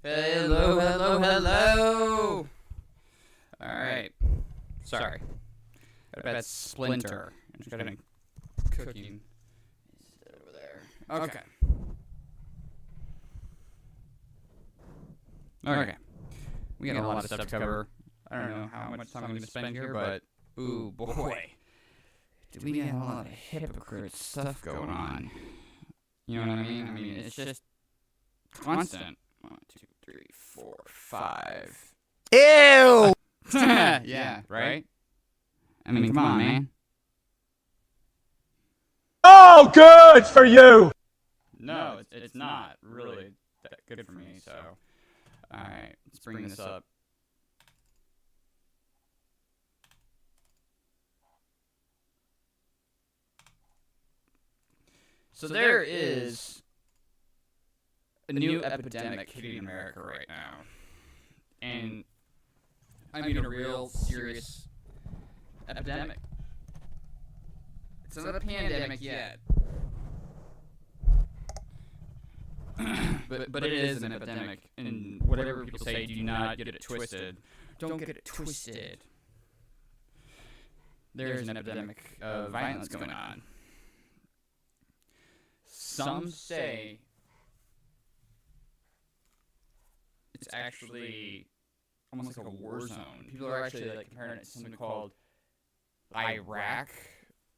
Hello, hello, hello. Alright. Sorry. Got a bad splinter. I'm just getting cooking over there. Okay. Okay. We got a lot of stuff to cover. I don't know how much time I'm going to spend here, but ooh boy. Do we got a lot of hypocrite stuff going on. You know what I mean? I mean, it's just constant. 1, 2, 3, 4, 5. Ew! Yeah, right? I mean, come on, man. Oh, good for you! No, it's not really that good for me, so... Alright, let's bring this up. So there is a new epidemic hitting America right now. And I mean a real serious epidemic. It's not a pandemic yet. but it is an epidemic. And whatever people say, do not get it twisted. Don't get it twisted. There is an epidemic of violence going on. Some say it's actually almost like a war zone. People are actually like comparing it to something called Iraq,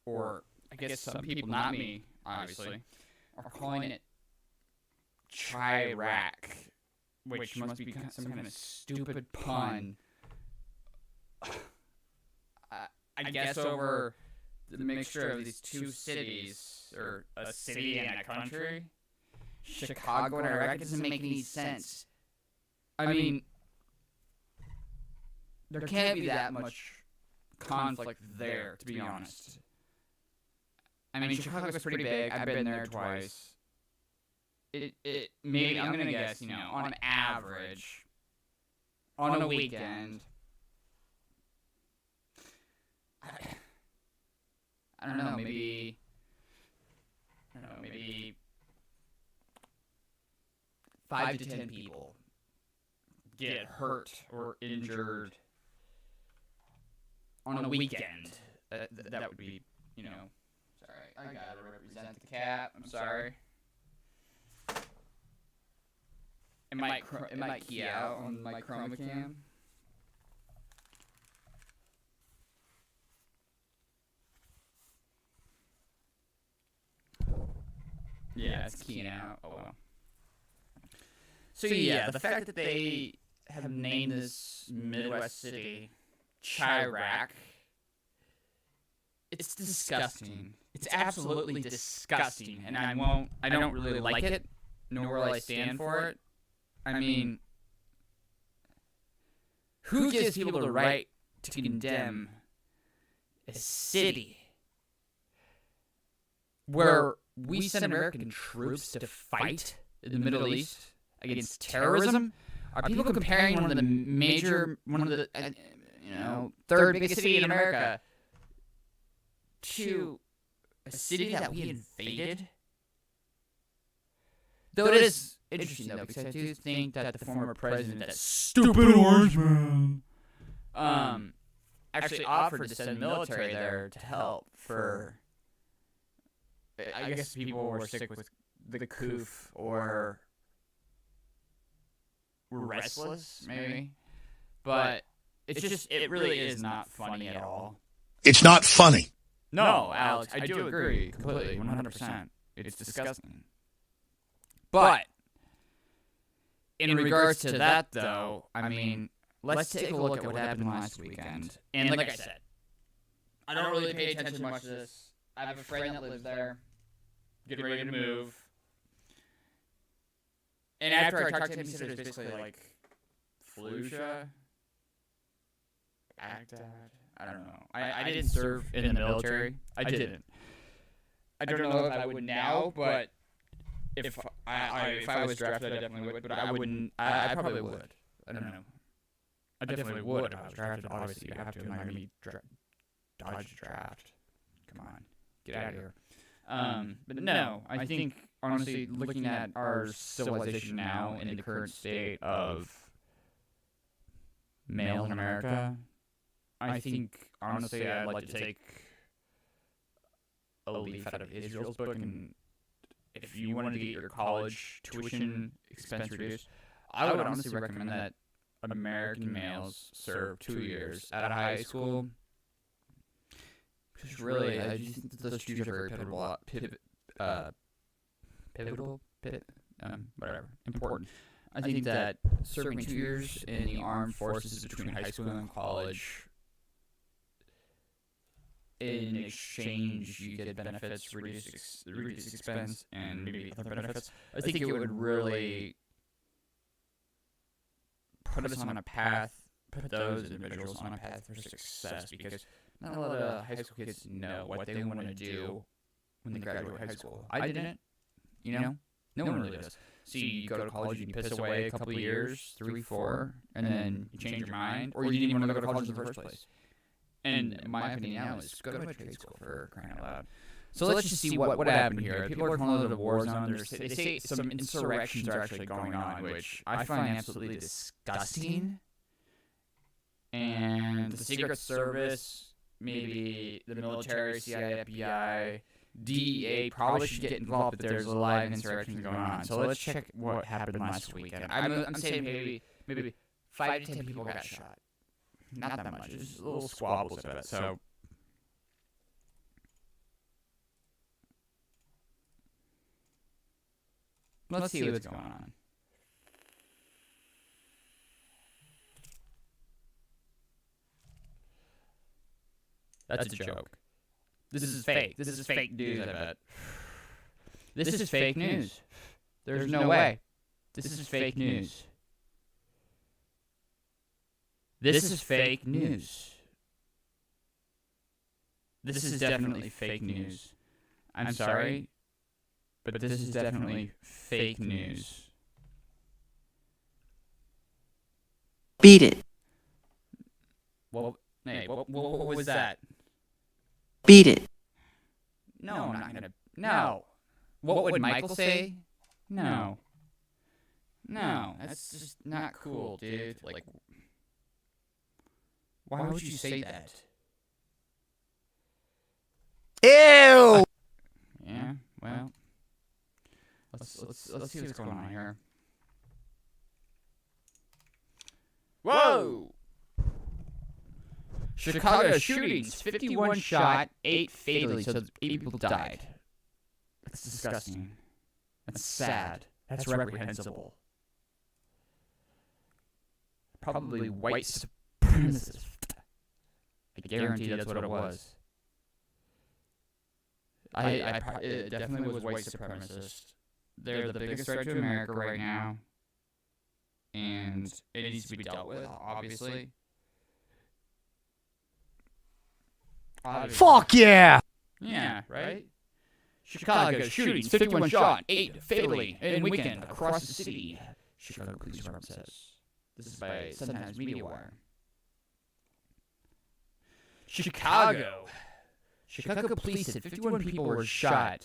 or I guess some people, not me, obviously, are calling it Chiraq, which must be some kind of stupid pun. I guess over the mixture of these two cities, or a city and a country, Chicago and Iraq, doesn't make any sense. I mean, there can't be that much conflict there, to be honest. I mean, Chicago's pretty big. I've been there twice. It maybe, I'm gonna guess, on average, on a weekend, I don't know, maybe 5 to 10 people get hurt or injured on a weekend. That would be, sorry, I gotta represent the cat. I'm sorry. It might key out on my chroma cam. Yeah, it's keying out. Oh well. So yeah, the fact that they have named this Midwest city Chiraq, it's disgusting. It's absolutely disgusting, and I don't really like it, nor will I stand for it. I mean, who gives people the right to condemn a city where we send American troops to fight in the Middle East against terrorism? Are people comparing one of the third biggest city in America to a city that we invaded? Though it is interesting, though, because I do think that the former president, that stupid orange man, actually offered to send military there to help for, I guess people were sick with the coof or were restless, maybe. But it really is not funny at all. It's not funny. No, Alex, I do agree completely, 100%. It's disgusting. But in regards to that, though, I mean, let's take a look at what happened last weekend. And like I said, I don't really pay attention much to this. I have a friend that lives there, getting ready to move. And after I talked to him, he said it was basically like Fallujah, Baghdad. I don't know. I didn't serve in the military. I didn't. I don't know if I would now, but if I was drafted, I definitely would. But I wouldn't. I probably would. I don't know. I definitely would if I was drafted. Obviously, you have to. Miami dodge the draft. Come on, get out of here. But no, I think honestly, looking at our civilization now in the current state of male in America, I think honestly I'd like to take a leaf out of Israel's book, and if you wanted to get your college tuition expense reduced, I would honestly recommend that American males serve 2 years at a high school. Because really, I just think that those two are very important. I think that serving 2 years in the armed forces between high school and college in exchange you get benefits, reduced expense, and maybe other benefits. I think it would really put us on a path, put those individuals on a path for success, because not a lot of high school kids know what they want to do when they graduate high school. I didn't, no one really does. So you go to college, you piss away a couple of years, 3, 4, and then you change your mind, or you didn't even want to go to college in the first place. And my opinion now is go to a trade school, for crying out loud. So let's just see what happened here. People are calling it a war zone. They say some insurrections are actually going on, which I find absolutely disgusting. And the Secret Service, maybe the military, CIA, FBI, DEA probably should get involved if there's a live insurrection going on. So let's check what happened last weekend. I'm saying maybe 5 to 10 people got shot. Not that much. Just little squabbles of it. So let's see what's going on. That's a joke. This is fake. This is fake news, I bet. This is fake news. There's no way. This is fake news. This is fake news. This is definitely fake news. I'm sorry, but this is definitely fake news. Beat it. Well, hey, what was that? Beat it. No, I'm not gonna. No. What would Michael say? No. No, that's just not cool, dude. Like, why would you say that? Ew! Yeah, well, let's see what's going on here. Whoa! Chicago shootings, 51 shot, 8 fatally, so 8 people died. That's disgusting. That's sad. That's reprehensible. Probably white supremacist. I guarantee that's what it was. It definitely was white supremacist. They're the biggest threat to America right now, and it needs to be dealt with, obviously. Fuck yeah! Yeah, right? Chicago shootings, 51 shot, 8 fatally in weekend across the city. Chicago Police Department says. This is by Sun-Times Media Wire. Chicago police said 51 people were shot.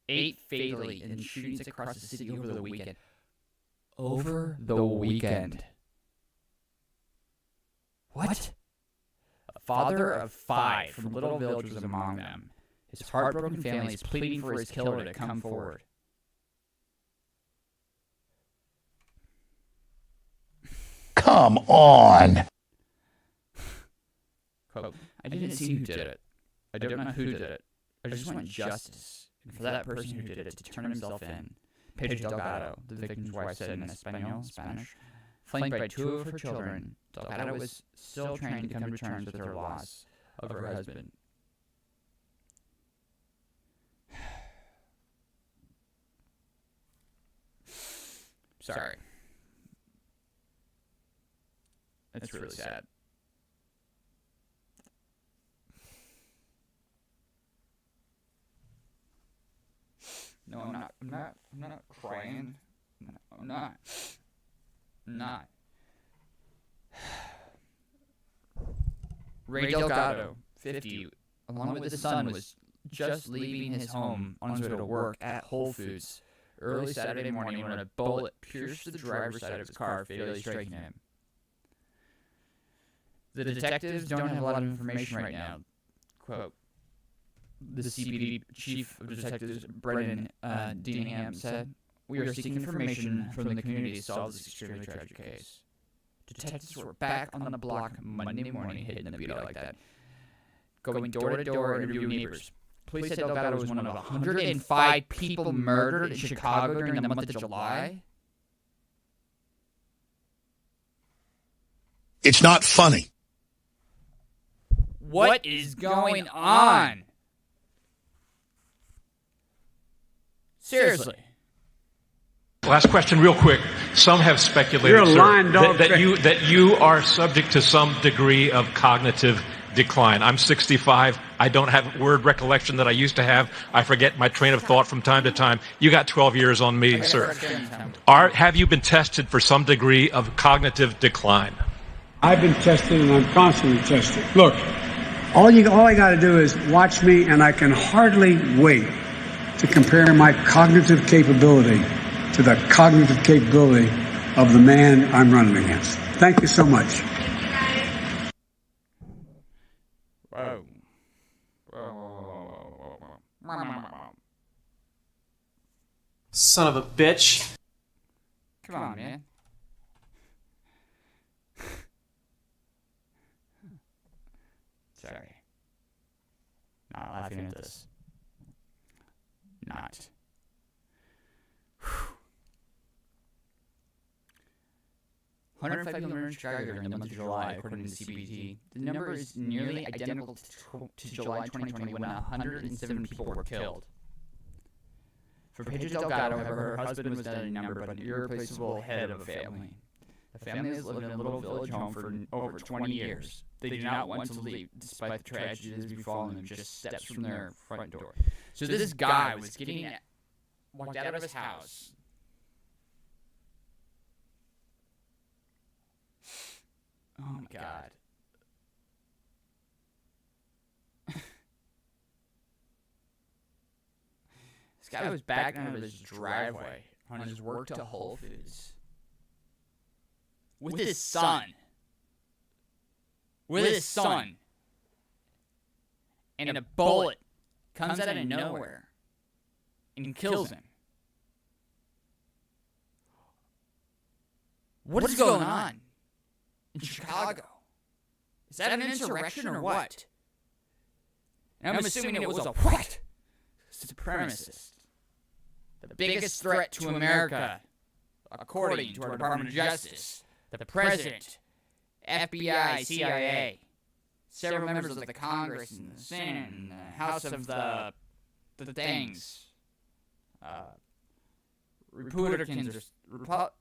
8 fatally in shootings across the city over the weekend. Over the weekend. What? A father of 5 from Little Village was among them. His heartbroken family is pleading for his killer to come forward. Come on! Quote, I didn't see who did it. I don't know who did it. I just want justice. And for that person who did it to turn himself in. Pedro Delgado, the victim's wife, said in Spanish. Flanked by 2 of her children, Delgado was still trying to come to terms with her loss of her husband. Sorry. That's really sad. No, I'm not crying. No, I'm not. Ray Delgado, 50, along with his son, was just leaving his home on his way to work at Whole Foods early Saturday morning when a bullet pierced the driver's side of his car, fatally striking him. The detectives don't have a lot of information right now. Quote, the CPD chief of detectives, Brendan Dinham, said, "We are seeking information from the community to solve this extremely tragic case." Detectives were back on the block Monday morning, hitting the beat like that, going door to door, interviewing neighbors. Police said Delgado was one of 105 people murdered in Chicago during the month of July. It's not funny. What is going on? Seriously. Last question, real quick. Some have speculated, You're a sir, lying dog. that you are subject to some degree of cognitive decline. I'm 65. I don't have word recollection that I used to have. I forget my train of thought from time to time. You got 12 years on me, sir. Have you been tested for some degree of cognitive decline? I've been tested and I'm constantly tested. Look, all I got to do is watch me, and I can hardly wait to compare my cognitive capability to the cognitive capability of the man I'm running against. Thank you so much. Whoa. Son of a bitch. Come on, man. Sorry. Not laughing at this. Not. 105 people murdered in Chicago during the month of July, according to the CBT. The number is nearly identical to July 2020, when 107 people were killed. For Pedro Delgado, however, her husband was not a number, but an irreplaceable head of a family. The family has lived in a little village home for over 20 years. They do not want to leave, despite the tragedy that has befallen them just steps from their front door. So this guy was walked out of his house. Oh my God. This guy was backing out of his driveway on his work to Whole Foods with his son. And a bullet comes out of nowhere and kills him. What is going on in Chicago? Is that an insurrection or what? And I'm assuming it was a what? Supremacist. The biggest threat to America, according to our Department of Justice, the President, FBI, CIA, several members of the Congress and the Senate and the House of the things, Republicans or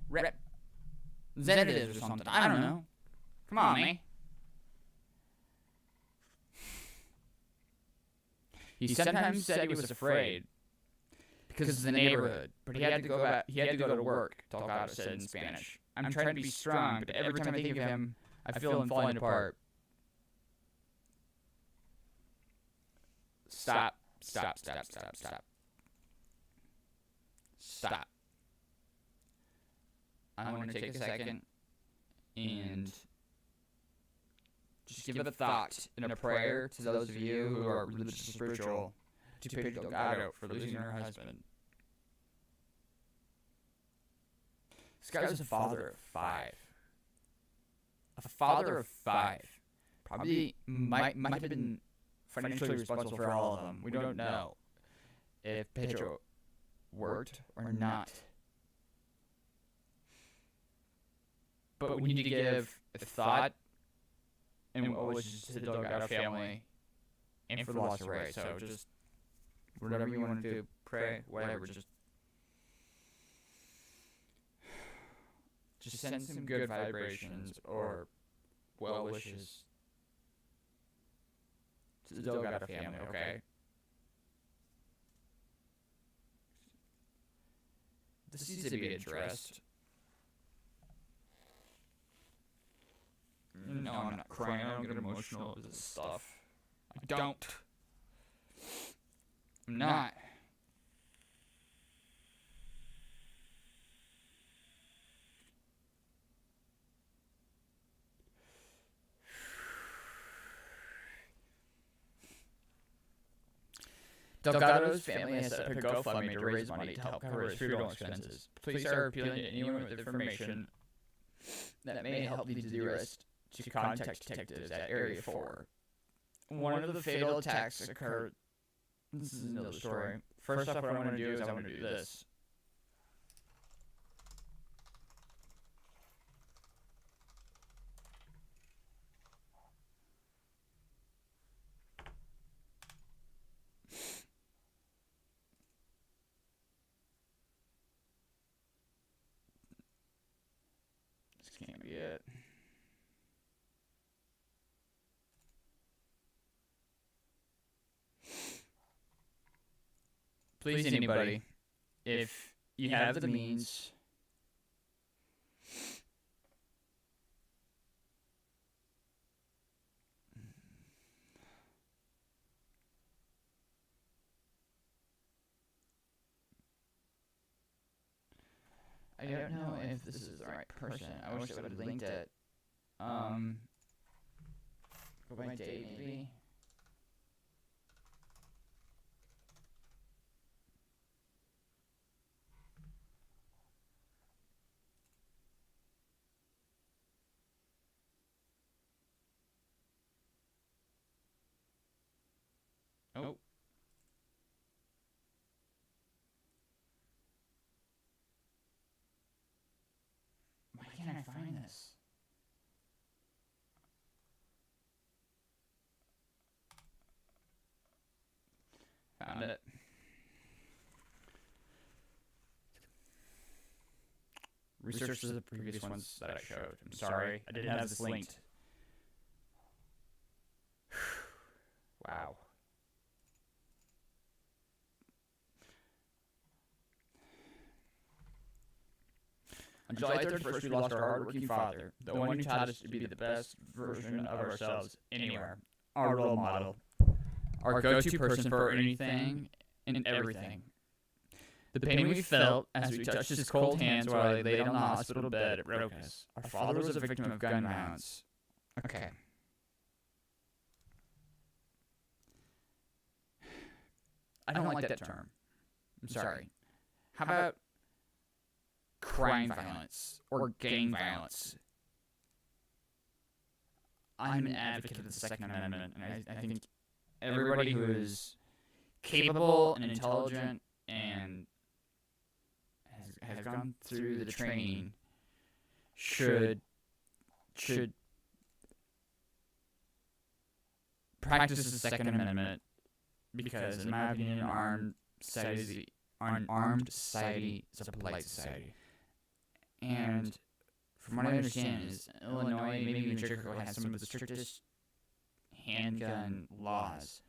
representatives or something. I don't know. Come on, man. He sometimes said he was afraid because of the neighborhood, but he had to go back. He had to go to work. Delgado said in Spanish. I'm trying to be strong, but every time I think of him, I feel him falling apart. Stop. I want to take a second and just give a thought and a prayer to those of you who are religious and spiritual to Pedro Delgado for losing her husband. This guy was a father of 5. A father of 5. Probably might have been financially responsible for all of them. We don't know if Pedro worked or not. But we need to give a thought and what was just to the Delgado family and for the loss of Ray. So just whatever you want to do, pray, whatever, just send some good vibrations or well wishes to the Delgado family, okay? This needs to be addressed. No, I'm not crying. I don't get emotional with this stuff. I don't. I'm not. Delgado's family has set up a GoFundMe to raise money to help cover his funeral expenses. Police are appealing to anyone with information that may help lead to the arrest to contact detectives at Area 4. One of the fatal attacks occurred. This is another story. First off, what I want to do is I want to do this. please anybody, if you have the means, I don't know if this is the right person. I wish I would have linked it. Go by date, maybe. Oh. Why can't I find this? Found it. Research the previous ones that I showed. I'm sorry, I didn't have this linked. Wow. On July 31st, we lost our hardworking father, the one who taught us to be the best version of ourselves anywhere. Our role model. Our go-to person for anything and everything. The pain we felt as we touched his cold hands while he laid on the hospital bed broke us. Our father was a victim of gun violence. Okay. I don't like that term. I'm sorry. How about crime violence or gang violence? I'm an advocate of the Second Amendment, and I think everybody who is capable and intelligent and has gone through the training should practice the Second Amendment, because in my opinion, an armed society is a polite society. And from what I understand is Illinois, maybe even Chicago, has some of the strictest handgun laws.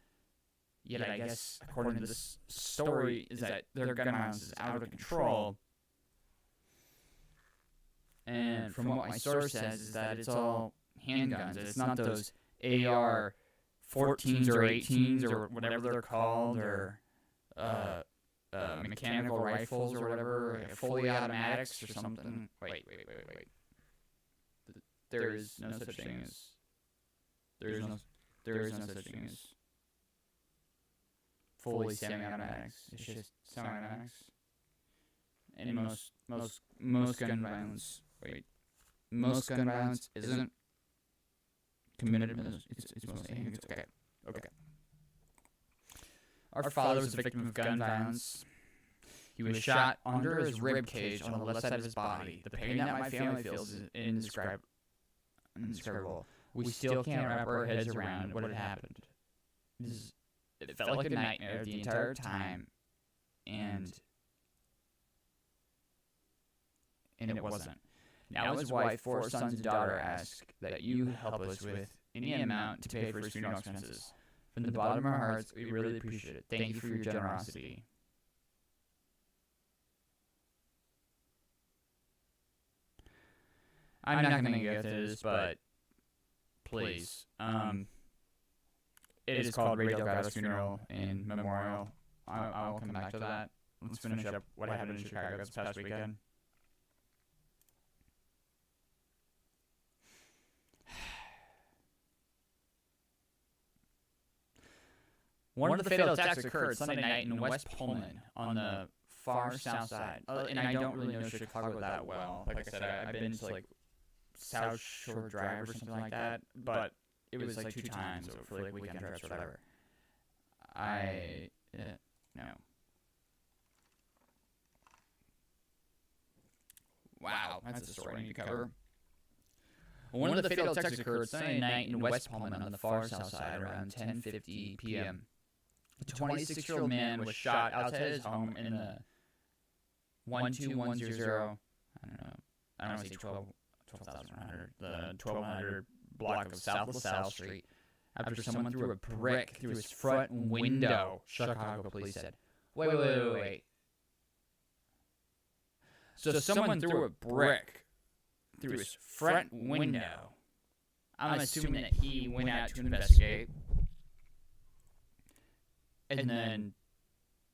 Yet I guess, according to this story, is that their gun violence is out of control. And from what my source says is that it's all handguns. It's not those AR-14s or 18s or whatever they're called, or mechanical rifles or whatever, fully automatics or something. Wait. There is no such thing as fully semi-automatics. It's just semi-automatics. And most gun violence. Most gun violence isn't committed. It's mostly. Okay. Our father was a victim of gun violence. He was shot under his rib cage on the left side of his body. The pain that my family feels is indescribable. We still can't wrap our heads around what had happened. It felt like a nightmare the entire time, and it wasn't. Now his wife, 4 sons, and daughter ask that you help us with any amount to pay for his funeral expenses. From the bottom of our hearts, we really appreciate it. Thank you for your generosity. I'm not going to get to this, but please. It is called Ray Delgado's Funeral and Memorial. I'll come back to that. Let's finish up what happened in Chicago this past weekend. One of the fatal attacks occurred Sunday night in West Pullman on the far south side. And I don't really know Chicago that well. Like I said, I've been to like South Shore Drive or something like that, but it was like 2 times for like weekend trips or whatever. No. Wow, that's a story I need to cover. One of the fatal attacks occurred Sunday night in West Pullman on the far south side around 10:50 p.m. A 26-year-old man was shot outside his home in the 12100, I don't want to say 12,100, the 1200 block of South LaSalle Street, after someone threw a brick through his front window, Chicago police said. Wait. So someone threw a brick through his front window. I'm assuming that he went out to investigate. And then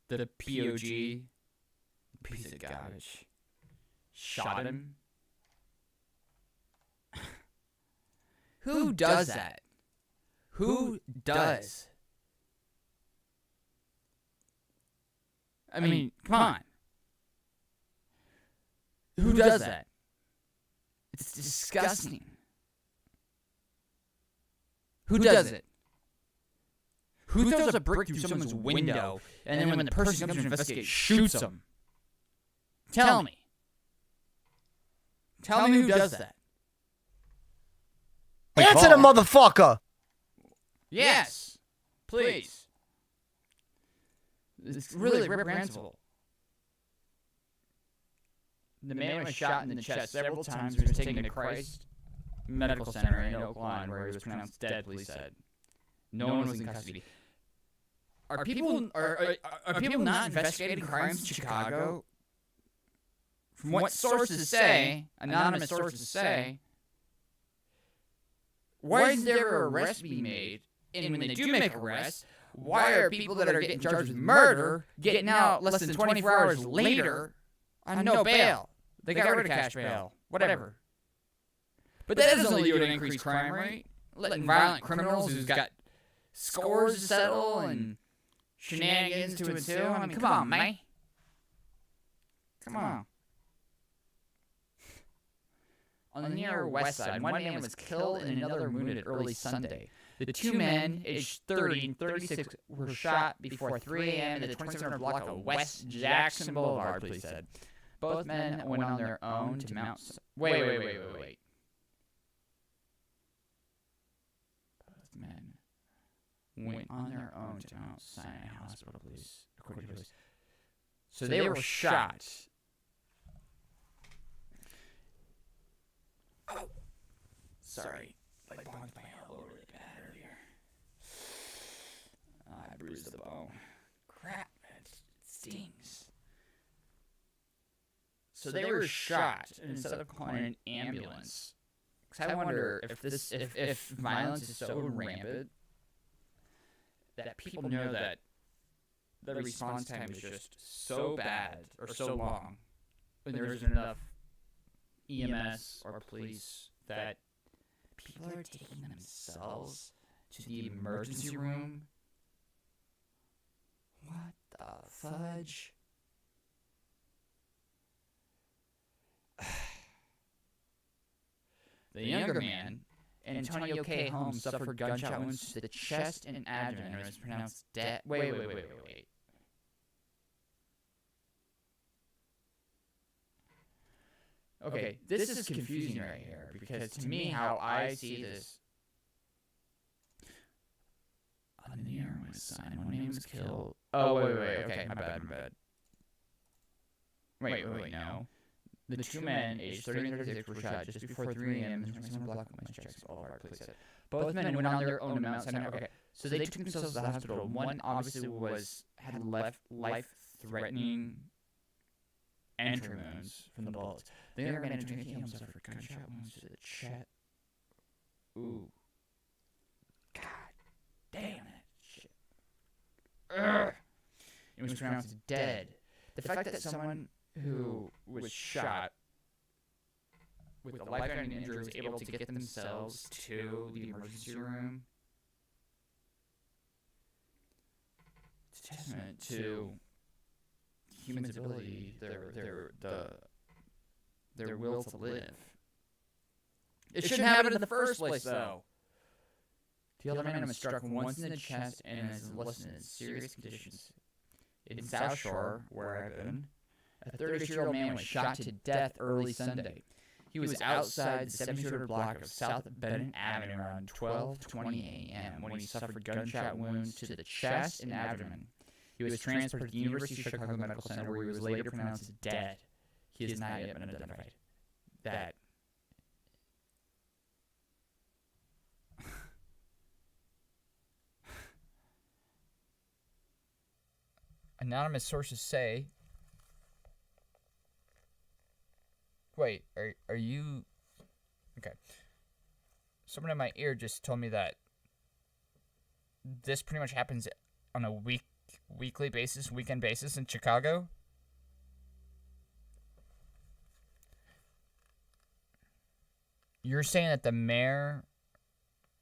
the POG, piece of garbage, shot him. Who does that? Who does? I mean, come on. Who does that? It's disgusting. Who does it? Who throws a brick through someone's window and then when the person comes to investigate, shoots them? Tell me. Tell me who does that. Answer the motherfucker! Yes, please. It's really reprehensible. The man was shot in the chest several times. He was taken to Christ Medical Center in Oak Lawn, where he was pronounced dead, police said. No one was in custody. Are people not investigating crimes in Chicago? From what sources say, anonymous sources say, why is there an arrest being made? And when they do make arrests, why are people that are getting charged with murder getting out less than 24 hours later on no bail? They got rid of cash bail. Whatever. But that doesn't lead to an increased crime rate. Letting violent criminals who's got scores to settle and shenanigans to ensue. I mean, come on, man. Come on. On the near west side, one man was killed and another wounded early Sunday. The two men, aged 30 and 36, were shot before 3 a.m. at the 2700 block of West Jackson Boulevard, police said. Both men went on their own to Mount... Wait. Both men went on their own to Mount Sinai Hospital, police, according to police. So they were shot. Oh, sorry. I bonked my elbow really bad earlier. I bruised the bone. Crap, it stings. So they were shot instead of calling an ambulance. Because I wonder if violence is so rampant that people know that the response time is just so bad or so long when there isn't enough EMS or police that people are taking themselves to the emergency room. What the fudge? The younger man, Antonio K. Holmes, suffered gunshot wounds to the chest and abdomen and was pronounced dead. Wait. Okay, this is confusing right here, because to me, how I see this... On the near west side, one man was killed... Oh, wait, okay, my bad. Wait, no. The two men, aged 30 and 36, were shot just before 3 a.m. in the 27 block of West Jackson Boulevard, police said. Both men went on their own to Mount Sinai. Okay, so they took themselves to the hospital. One obviously had life-threatening entry wounds from the bullets. The other man, Antonio K. Holmes, suffered gunshot wounds to the chest. Ooh. God damn that shit. Ugh. It was pronounced dead. The fact that someone who was shot with a life-threatening injury was able to get themselves to the emergency room, it's a testament to humans' ability, their will to live. It shouldn't happen in the first place, though. The other man was struck once in the chest and is listed in serious conditions. In South Shore, where I've been, a 32-year-old man was shot to death early Sunday. He was outside the 7200 block of South Bennett Avenue around 12:20 a.m. when he suffered gunshot wounds to the chest and abdomen. He was transferred to the University of Chicago Medical Center, where he was later pronounced dead. He has not yet been identified. That Anonymous sources say... Wait, are you... Okay. Someone in my ear just told me that this pretty much happens on a weekly basis, weekend basis in Chicago. You're saying that the mayor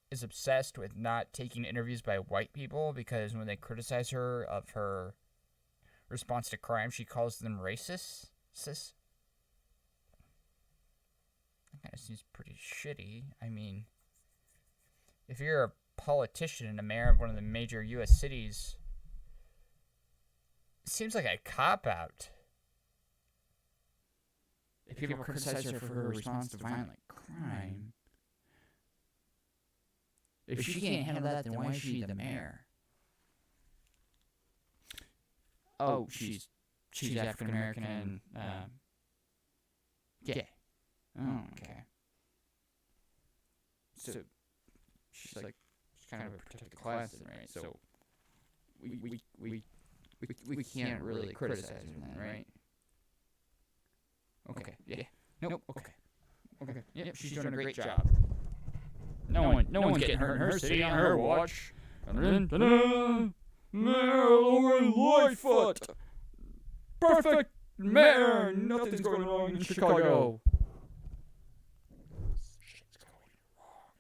is obsessed with not taking interviews by white people because when they criticize her of her response to crime, she calls them racist? That kind of seems pretty shitty. I mean, if you're a politician and a mayor of one of the major U.S. cities, it seems like a cop-out. If people criticize her for her response to violent crime, if she can't handle that, then why is she the mayor? Oh, she's African American and gay. Oh, okay. So she's kind of a protected class, then, right? So we can't really criticize her then, right? Okay. Yeah. Nope. Okay. Yep. She's doing a great job. No one's getting hurt in her city on her watch. Mayor Lori Lightfoot. Perfect mayor. Nothing's going wrong in Chicago. Shit's going wrong.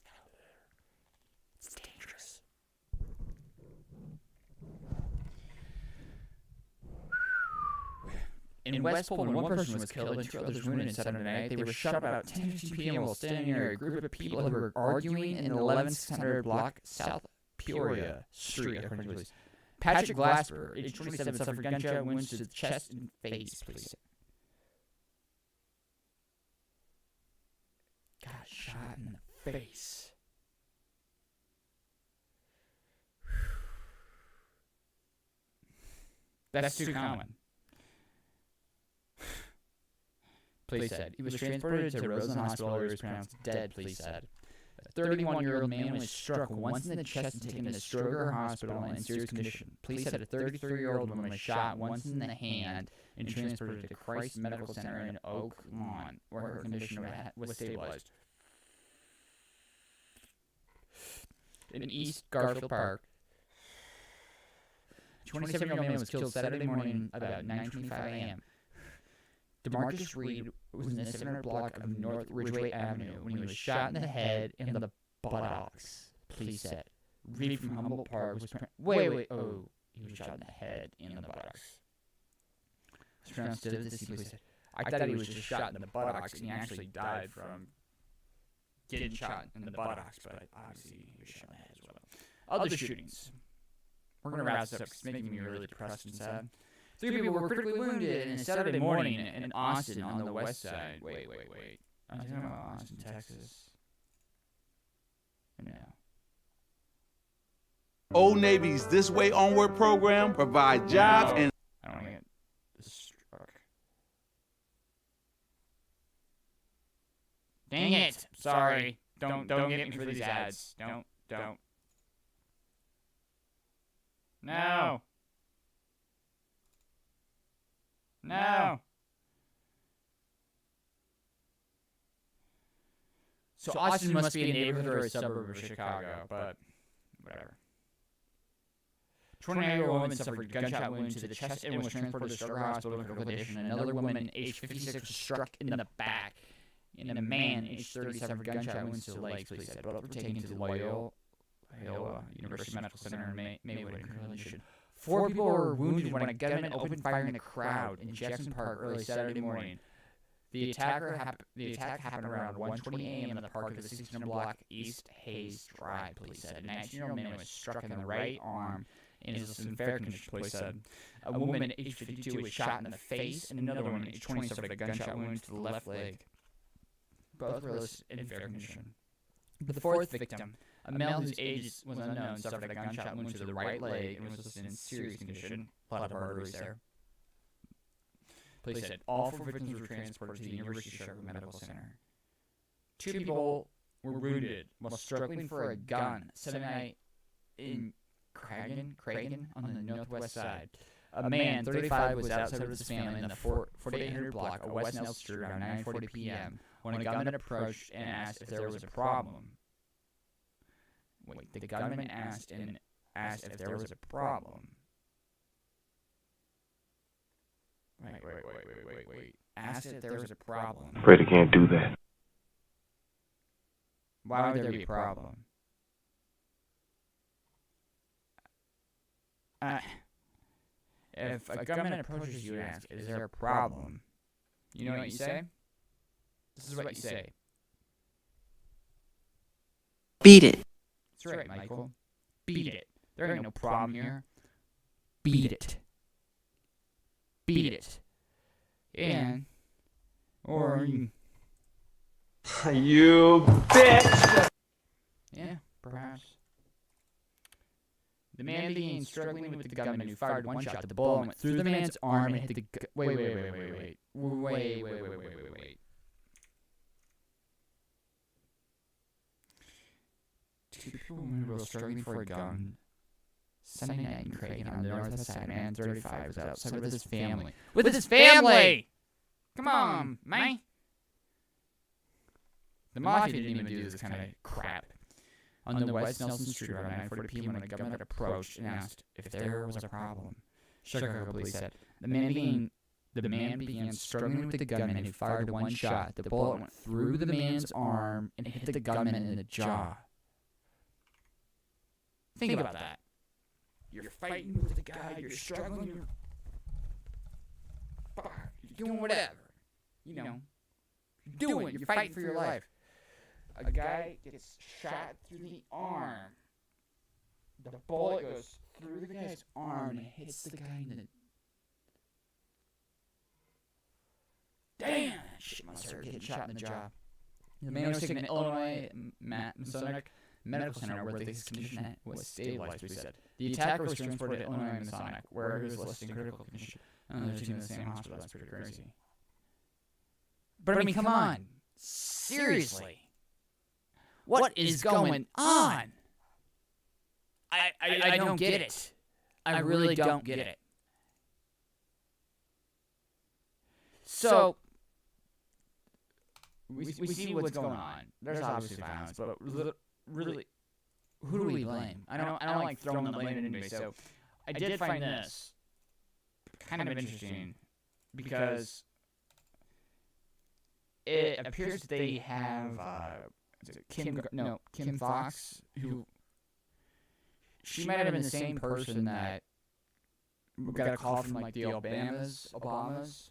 Get out of there. It's dangerous. In West Poland, one person was killed and 2 others wounded Saturday night. They were shot about 10:50 p.m. while standing near a group of people who were arguing in the 11600 block South Peoria Street, according to police. Patrick Glasper, age 27, suffered gunshot wounds to the chest and face, police. Got shot in the face. That's too common. Police said. He was transported to Roseland Hospital where he was pronounced dead, police said. A 31-year-old man was struck once in the chest and taken to Stroger Hospital in serious condition. Police said a 33-year-old woman was shot once in the hand and transported to Christ Medical Center in Oak Lawn, where her condition was stabilized. In East Garfield Park, a 27-year-old man was killed Saturday morning about 9:25 a.m. DeMarcus Reed was in the 700 block of North Ridgeway Avenue when he was shot in the head and the buttocks, police said. Reed from Humboldt Park was... he was shot in the head and the buttocks. It's pronounced police said. I thought he was just shot in the buttocks and he actually died from getting shot in the buttocks, but obviously he was shot in the head as well. Other shootings. We're going to wrap this up because it's making me really depressed and sad. 3 people were critically wounded on Saturday morning in Austin on the west side. Wait. I'm talking about Austin, Texas. No. Old Navy's This Way Onward program provides jobs and... I don't want to get struck. Dang it! Sorry. Don't get me for these ads. Don't. No. So Austin must be a neighborhood or a suburb of Chicago, but whatever. 29-year-old woman suffered gunshot wounds to the chest and was transported to Stroger Hospital in critical condition. Another woman, age 56, was struck in the back. And a man, age 30, suffered gunshot wounds to the legs, police said. Both were taken to the Loyola University Medical Center in Maywood in critical condition. 4 people were wounded when a gunman opened fire in a crowd in Jackson Park early Saturday morning. The attack happened around 1:20 a.m. in the park of the 1600 block East Hayes Drive, police said. A 19-year-old man was struck in the right arm and is in fair condition, police said. A woman, age 52, was shot in the face, and another woman, age 20, suffered a gunshot wound to the left leg. Both were in fair condition. The 4th victim, a male whose age was unknown, suffered a gunshot wound to the right leg and was in serious condition. A lot of arteries there. Police said all 4 victims were transported to the University of Chicago Medical Center. 2 people were wounded while struggling for a gun Saturday night in Craig Cragen, on the northwest side. A man, 35, was outside with his family in the 4800 block of West Nelson Street around 9:40 p.m. when a gunman approached and asked if there was a problem. Wait, the gunman asked if there was a problem. Wait. Asked if there was a problem. Afraid I can't do that. Why would there be a problem? If a gunman approaches you and asks, is there a problem? You know what you say? This is what you say. Beat it. That's right, Michael. Beat it. There ain't no problem here. Beat it. Beat it. And, or you bitch! Yeah, perhaps. The man began struggling with the gunman who fired one shot. The bullet went through the man's arm and hit the Wait. Two people were struggling for a gun. Sunday night in Cragen on the northwest side. Man 35 was outside with his family. With his family! Come on, man. The mafia didn't even do this kind of crap. On the West Nelson Street around 9:40 p.m. when a gunman approached and asked if there was a problem. Chicago police said the man began struggling with the gunman who fired one shot. The bullet went through the man's arm and hit the gunman in the jaw. Think about that. You're fighting with the guy, you're struggling, you're doing whatever. You know, you're fighting for your life. A guy gets shot through the arm. The bullet goes through the guy's arm and hits the guy in the... Damn! That shit must hurt getting shot in the jaw. The man was taken to Illinois Masonic Medical Center where his condition was stabilized, we said. The attacker was transported to Illinois Masonic, where he was listed in critical condition. They're taken to the same hospital. That's pretty crazy. But I mean, come on. Seriously. What is going on? I don't get it. I really don't get it. So, we see what's going on. There's obviously violence, but really, who do we blame? I don't like throwing the blame at anybody. So, I did find this kind of interesting because it appears that they have Kim Fox, who she might have been the same person that got a call from like the Obamas,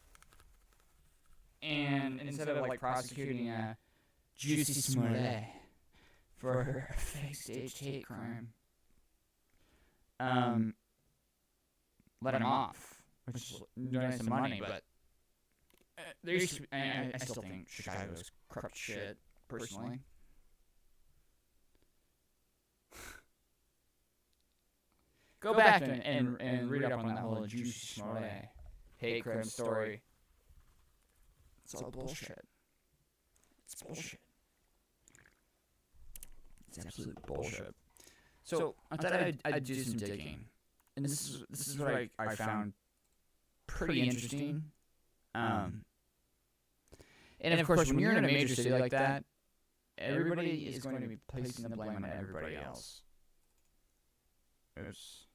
and instead of like prosecuting Juicy Smollett for her fake staged hate crime, let him off, which is donating some money, but I still think Chicago's corrupt shit, personally. Go back and read up on that whole Juicy Smollett hate crime story. It's all bullshit. It's bullshit. It's absolute bullshit. So I thought I'd do some digging, and this is what I found pretty interesting. And of course, when you're in a major city like that, everybody is going to be placing the blame on everybody else. Oops.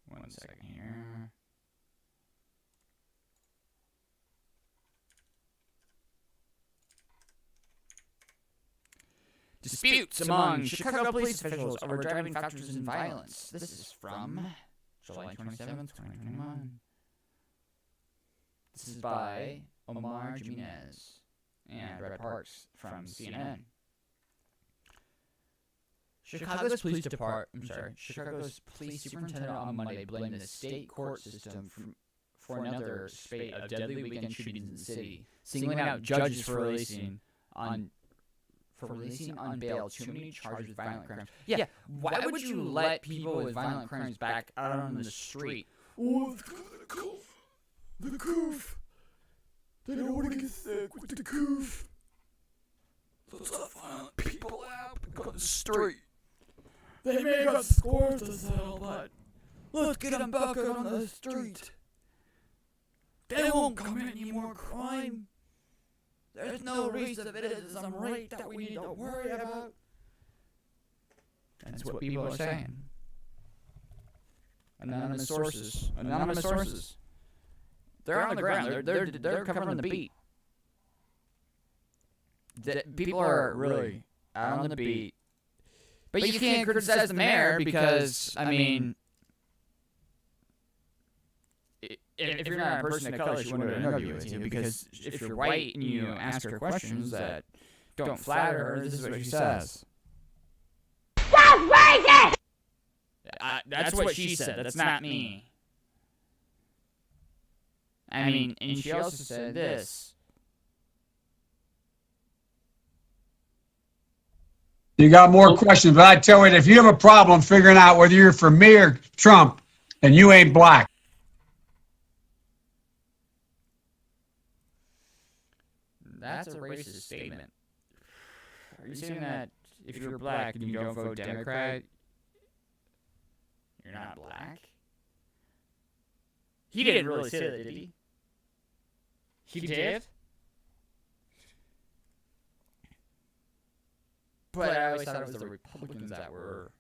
1 second here. Disputes among Chicago police officials over driving factors in violence. This is from July 27th, 2021. This is by Omar Jimenez and Red Parks from CNN. Chicago's police superintendent on Monday blamed the state court system for another spate of deadly weekend shootings in the city, singling out judges for releasing on bail too many charges with violent crimes. Yeah, why would you let people with violent crimes back out on the street? Oh, the goof. They don't want to get sick with the goof. Let's let violent people out on the street. They may got scores to settle, but let's get them back out on the street. They won't commit any more crime. There's no recidivism rate that we need to worry about. That's what people are saying. Anonymous sources. Anonymous sources. They're on the ground. They're covering the beat. People are really out on the beat. But you can't criticize the mayor because, I mean, if you're not a person of color, she wouldn't interview with you, because if you're white and you ask her questions that don't flatter her, this is what she says. That's racist! That's what she said. That's not me. I mean, and she also said this. You got more questions, but I tell you, if you have a problem figuring out whether you're for me or Trump, and you ain't black. That's a racist statement. Are you saying that if you're black and you don't vote Democrat, you're not black? He didn't really say that, did he? He did? But I always thought it was the Republicans that were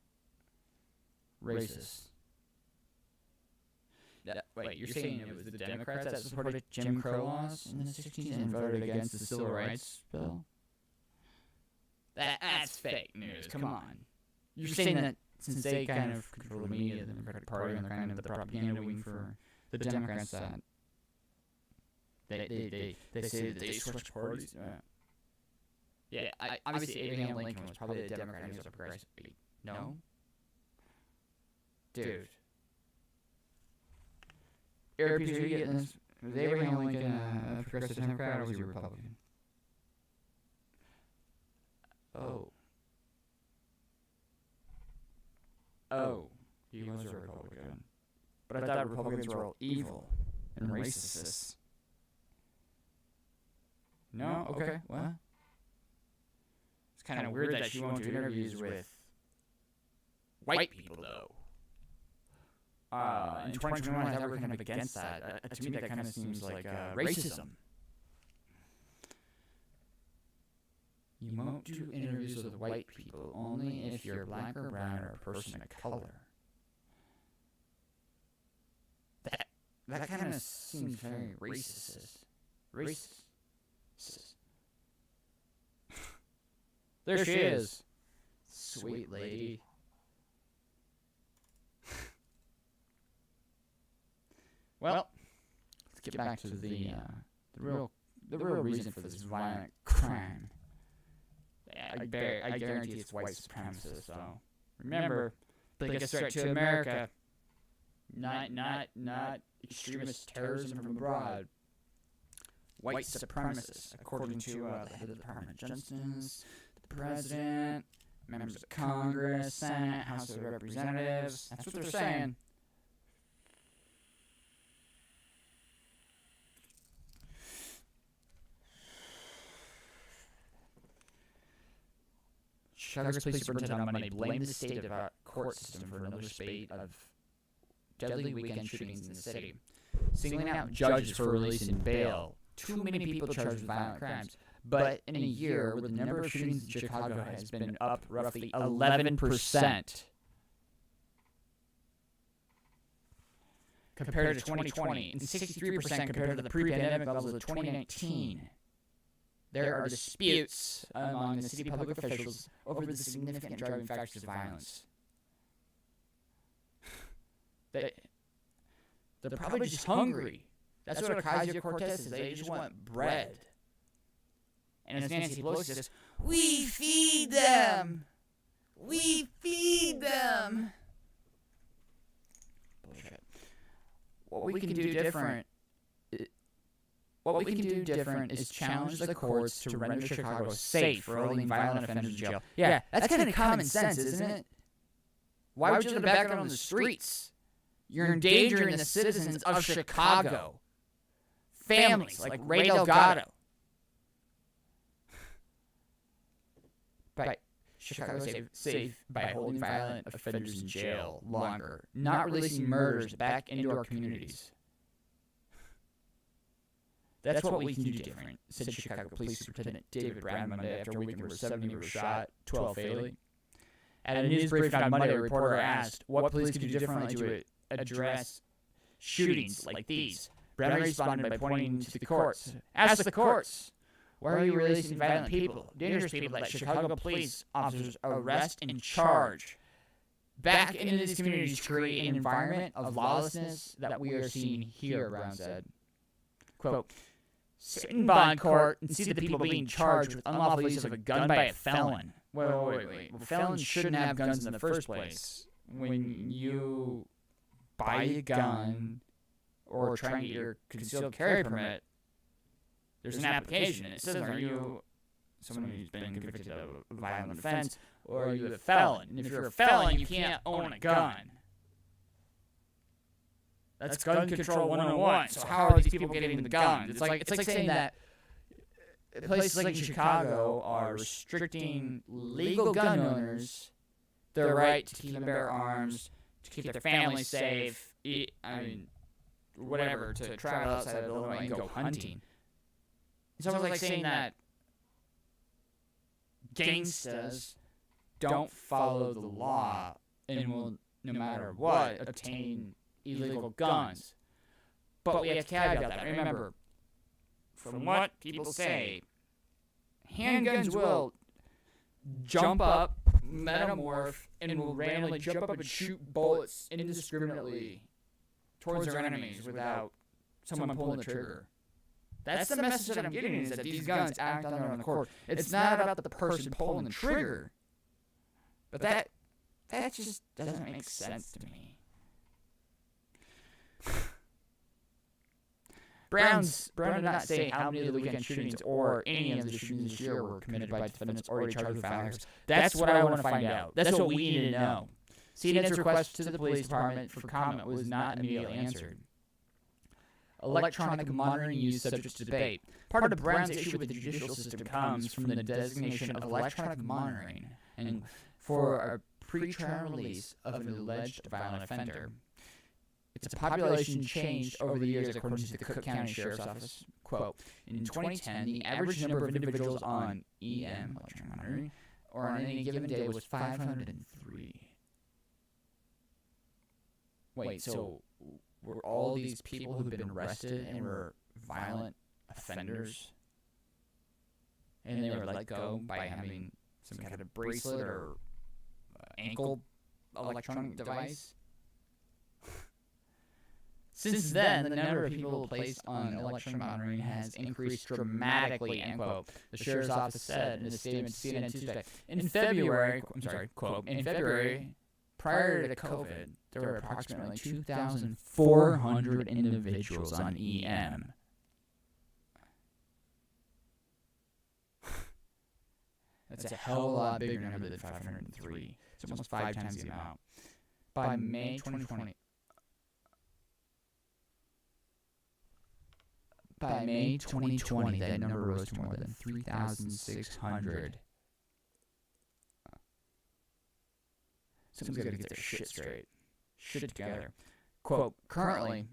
racist. Wait, you're saying it was the Democrats that supported Jim Crow laws in the 60s and voted against the Civil Rights Bill? That's fake news, come on. You're saying that since they kind of control the media, the Democratic Party, and they're kind of the propaganda wing for the Democrats, that they say that they switch parties. Yeah, obviously Abraham Lincoln was probably the Democrat and he was a progressive. No? Dude. Eric, are you getting this? Was Abraham Lincoln a progressive Democrat or was he a Republican? Oh, he was a Republican. But I thought Republicans were all evil and racist. No? Okay, what? It's kind of weird that she won't do interviews with white people, though. In 2021, I thought we were kind of against that. To me, that kind of seems like racism. You won't do interviews with white people only if you're black or brown or a person of color. That kind of seems very racist. Racist. There she is. Sweet lady. Well, let's get back to the real reason for this violent crime. I guarantee it's white supremacists. So remember, biggest threat to America, not extremist terrorism from abroad. White supremacists, according to the head of the Department of Justice, the President, members of Congress, Senate, House of Representatives. That's what they're saying. Chicago's police superintendent on Monday blamed the state court system for another spate of deadly weekend shootings in the city, singling out judges for releasing bail. Too many people charged with violent crimes. But in a year where the number of shootings in Chicago has been up roughly 11% compared to 2020 and 63% compared to the pre-pandemic levels of 2019. There are disputes among the city public officials over the significant driving factors of violence. They're probably just hungry. That's what Ocasio-Cortez says. They just want bread. And as Nancy Pelosi says, we feed them. We feed them. Bullshit. What we can do different is challenge the courts to render Chicago safe for holding violent offenders in jail. Yeah, that's kind of common sense, isn't it? Why would you let them back out on the streets? You're endangering the citizens of Chicago. Families like Ray Delgado. But Chicago safe by holding violent offenders in jail longer, not releasing murderers back into our communities. That's what we can do different, said Chicago Police Superintendent David Brown Monday after a weekend where 70 were shot, 12 fatally. At a news briefing on Monday, a reporter asked what police could do differently to address shootings like these. Brown responded by pointing to the courts. Ask the courts, why are you releasing violent people, dangerous people that Chicago police officers arrest and charge back into these communities to create an environment of lawlessness that we are seeing here, Brown said. Quote, sit in bond court and see the people being charged with unlawful use of a gun by a felon. Wait. Well, felons shouldn't have guns in the first place. When you buy a gun or try to get your concealed carry permit, there's an application, and it says, are you someone who's been convicted of a violent offense, or are you a felon? And if you're a felon, you can't own a gun. That's gun control 101. So how are these people getting the guns? It's like saying that places like Chicago are restricting legal gun owners their right to keep and bear arms, to keep their families safe, whatever, to travel outside of Illinois and go hunting. It's almost like saying that gangstas don't follow the law and will, no matter what, obtain illegal guns. But we have to caveat that. Remember, from what people say, handguns will jump up, metamorph, and will randomly jump up and shoot bullets indiscriminately towards their enemies without someone pulling the trigger. That's the message that I'm getting, is that these guns act on their own accord. It's not about the person pulling the trigger. But that just doesn't make sense to me. Brown did not say how many of the weekend shootings or any of the shootings this year were committed by defendants already charged with violence. That's what I want to find out. That's what we need to know. CNN's request to the police department for comment was not immediately answered. Electronic monitoring use subject to debate. Part of Brown's issue with the judicial system comes from the designation of electronic monitoring and for a pre-trial release of an alleged violent offender. Its population changed over the years according to the Cook County Sheriff's Office. Quote, in 2010, the average number of individuals on EM, electronic monitoring, or on any given day was 503. Wait, so were all these people who've been arrested and were violent offenders, and they were let go by having some kind of bracelet or ankle electronic device? Since then, the number of people placed on electronic monitoring has increased dramatically, end quote. The Sheriff's Office said in a statement to CNN Tuesday. In February, quote, in February, prior to COVID, there were approximately 2,400 individuals on EM. That's a hell of a lot bigger number than 503. It's almost 5 times the amount. By May 2020, that number rose to more than 3,600. Someone's got to get their shit straight. Shit together. Quote, currently,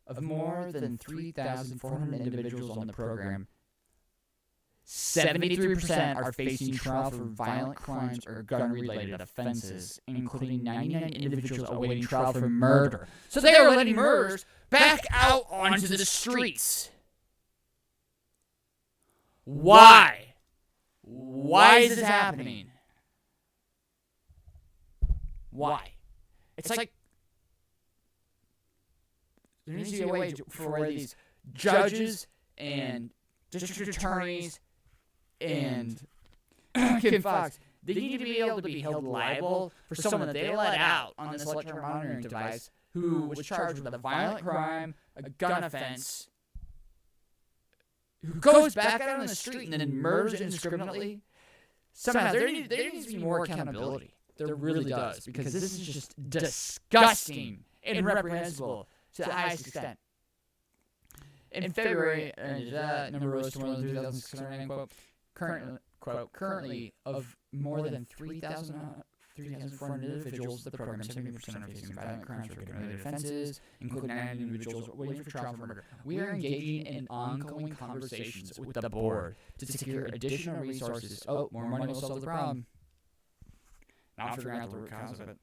of more than 3,400 individuals on the program, 73% are facing trial for violent crimes or gun-related offenses, including 99 individuals awaiting trial for murder. So they are letting murderers back out onto the streets. Why? Why is this happening? Why? It's like there needs to be a way for where these judges and district attorneys and Kim Fox, they need to be able to be held liable for someone that they let out on this electronic monitoring device who was charged with a violent crime, a gun offense, who goes back out on the street and then murders indiscriminately. Somehow there needs to be more accountability. There really does, because this is just disgusting and reprehensible to the highest extent. In February, that number rose to more than 3,600, quote. quote, currently of more than 3,400 individuals, the program 70% are facing violent crimes or committed offenses, including 9 individuals waiting for trial for murder. We are engaging in ongoing conversations with the board to secure additional resources. Oh, more money will solve the problem. Not figuring out the root cause of it.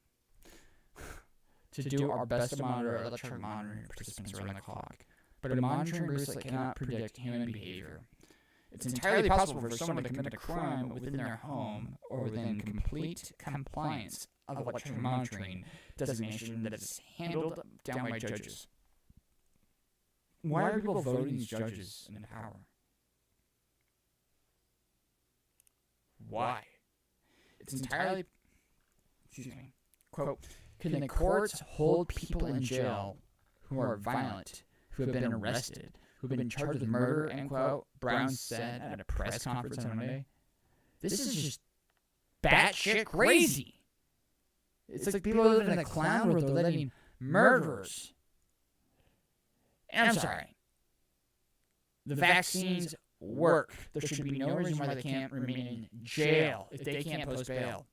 To do our best to monitor electronic monitoring participants around the clock. But a monitoring bracelet cannot predict human behavior. It's entirely possible for someone to commit a crime within their home or within complete compliance of electronic monitoring designation that is handled down by judges. Why are people voting these judges in power? Why? It's entirely... Excuse me. Quote, can the courts hold people in jail who are violent, who have been arrested, who've been charged with murder, end quote, Brown said at a press conference on Monday. This is just batshit crazy. It's like people live in a clown world. They're letting murderers. And I'm sorry. The vaccines work. There should be no reason why they can't remain in jail if they can't post bail.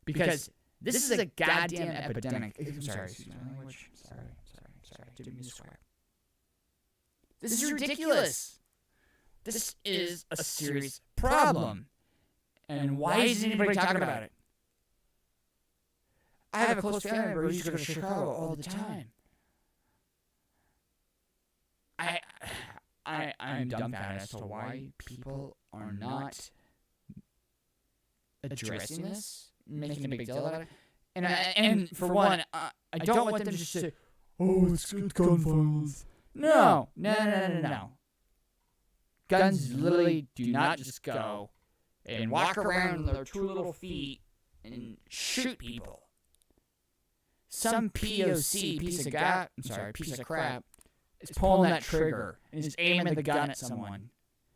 Because this is a goddamn epidemic. I'm sorry, excuse my language. Sorry. Didn't mean to swear. This is ridiculous. This is a serious problem. And why isn't anybody talking about it? I have a close family member who used to go to Chicago all the time. I'm dumbfounded as to why people are not addressing this, making a big deal about it. And for one, I don't want them to just say, oh, it's gun violence. No. Guns literally do not just go and walk around with their 2 little feet and shoot people. Some POC, piece of crap, is pulling that trigger and is aiming the gun at someone.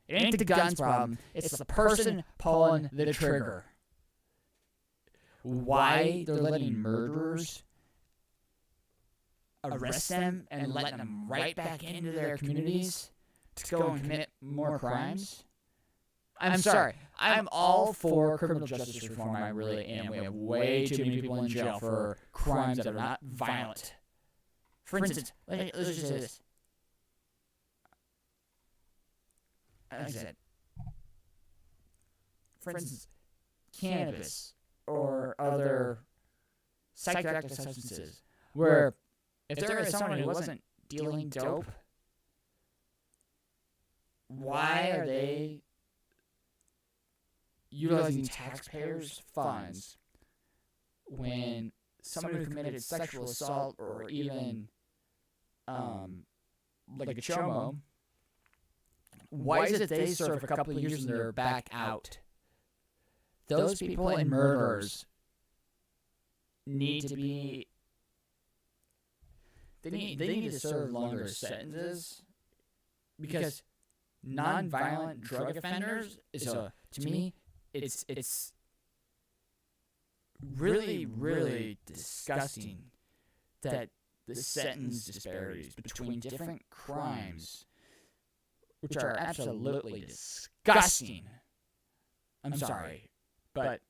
It ain't the gun's problem. It's the person pulling the trigger. Why they're letting murderers arrest them and let them right back into their communities to go and commit more crimes? I'm sorry. I'm all for criminal justice reform. I really am. We have way too many people in jail for crimes that are not violent. For instance, let's just say this. Like I said, for instance, cannabis or other psychoactive substances, where if there is someone who wasn't dealing dope, why are they utilizing taxpayers' funds when someone who committed sexual assault or even like a chomo, why is it they serve a couple of years and they're back out? Those people and murderers need to be... They need to serve longer sentences, because non-violent drug offenders to me, it's really, really disgusting that the sentence disparities between different crimes, which are absolutely disgusting. I'm sorry, but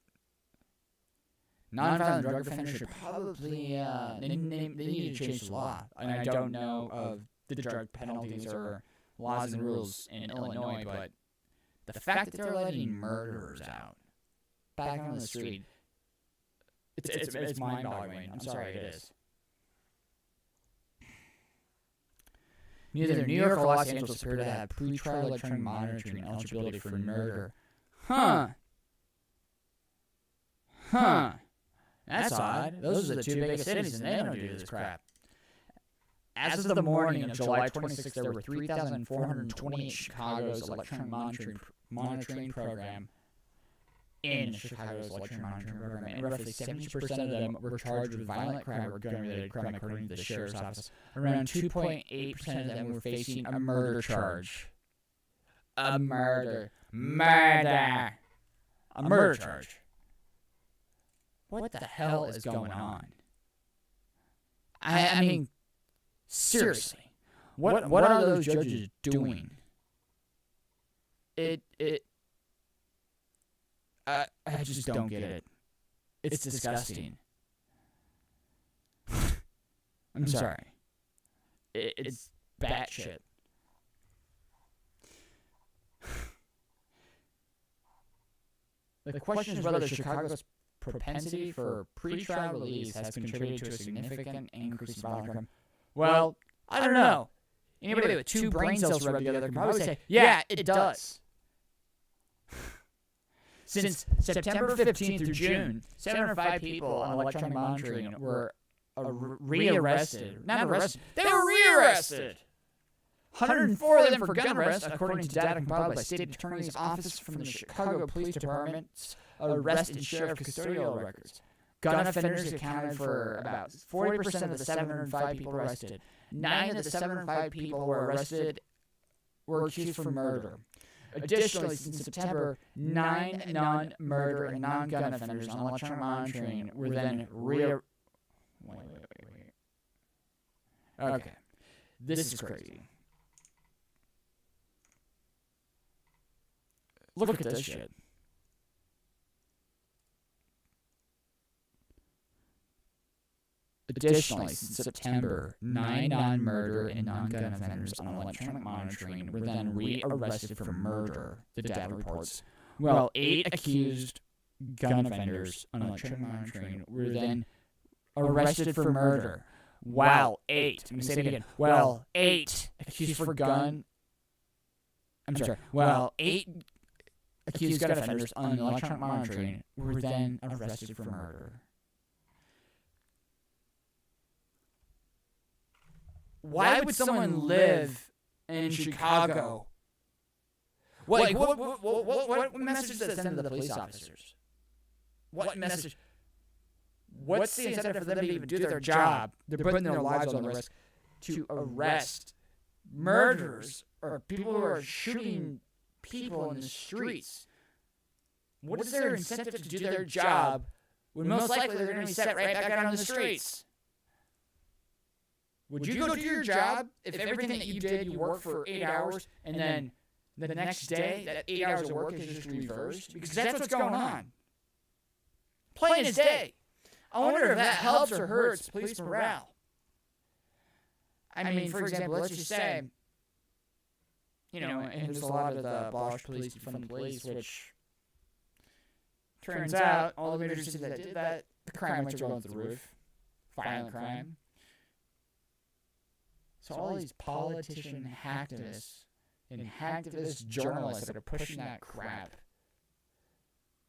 non-violent drug offenders should probably they need to change the law. And I don't know of the drug penalties or laws and rules in Illinois, but the fact that they're letting murderers out back on the street, it's mind-boggling. I'm sorry, it is. Neither New York or Los Angeles appear to have pre-trial electronic monitoring eligibility for murder. Huh. That's odd. Those are the 2 biggest cities, and they don't do this crap. As of the morning of July 26th, there were 3,428 Chicago's electronic monitoring program in Chicago's electronic monitoring program, and roughly 70% of them were charged with violent crime or gun-related crime, according to the sheriff's office. Around 2.8% of them were facing a murder charge. A murder charge. What the hell is going on? I mean, seriously, what are those judges doing? I just don't get it. It's disgusting. I'm sorry. It's batshit. The question is whether Chicago's propensity for pre-trial release has contributed to a significant increase in violent crime. Well, I don't know. Anybody with two brain cells rubbed together can probably say, yeah, it does. Since September 15th through June, 705 people on electronic monitoring were re-arrested. Not arrested. They were re-arrested. 104 of them for gun arrests, according to data compiled by State Attorney's Office from the Chicago Police Department's arrest and sheriff custodial records. Gun offenders accounted for about 40% of the 705 people arrested. 9 of the 705 people who were arrested were accused for murder. Additionally, since September, 9 non-murder and non-gun offenders on electronic monitoring were then Wait. Okay. This is crazy. Look at this shit. Additionally, since September, 9 non-murder and non-gun offenders on electronic monitoring were then re-arrested for murder, the data reports. Well, 8 accused gun offenders on electronic monitoring were then arrested for murder. Wow, 8. I'm going to say it again. Well, 8 accused for gun... I'm sorry. Well, 8 accused gun offenders on electronic monitoring were then arrested for murder. Why would someone live in Chicago? What message does that send to the police officers? What message? What's the incentive for them to even do their job? They're putting their lives on the risk to arrest murderers or people who are shooting people in the streets. What is their incentive to do their job when most likely they're going to be set right back out on the streets? Would you go do your job if everything that you did, you worked for 8 hours, and then the next day, that 8 hours of work is just reversed? Because that's what's going on. Plain as day. I wonder if that helps or hurts police morale. I mean, for example, let's just say, and there's a lot of the abolish police, defund the police, which turns out all the major cities that did that, the crime rates are going through the roof. Violent crime. So all these politician hacktivists and hacktivist journalists that are pushing that crap,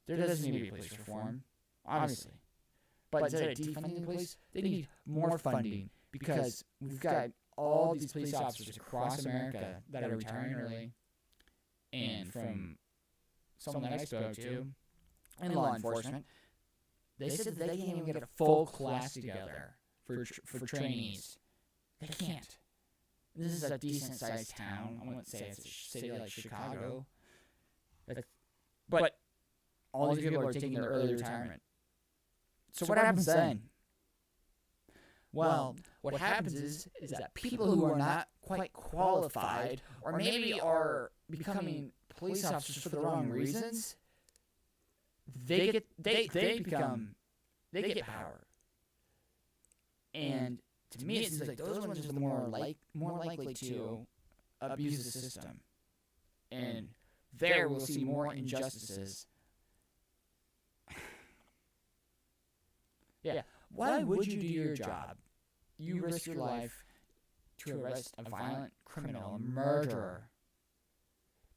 there doesn't need to be police reform, obviously. But instead of defunding the police, they need more funding because we've got all these police officers across America that are retiring early. And from someone that I spoke to in law enforcement, they said that they can't even get a full class together for trainees. They can't. This is a decent-sized town. I wouldn't say it's a city like Chicago. But all these people are taking their early retirement. So what happens then? Well, what happens is that people who are not quite qualified or maybe are becoming police officers for the wrong reasons, they get power. And to me, it seems like those ones are more likely to abuse the system. And there we'll see more injustices. Yeah. Why would you do your job? You risk your life to arrest a violent criminal, a murderer.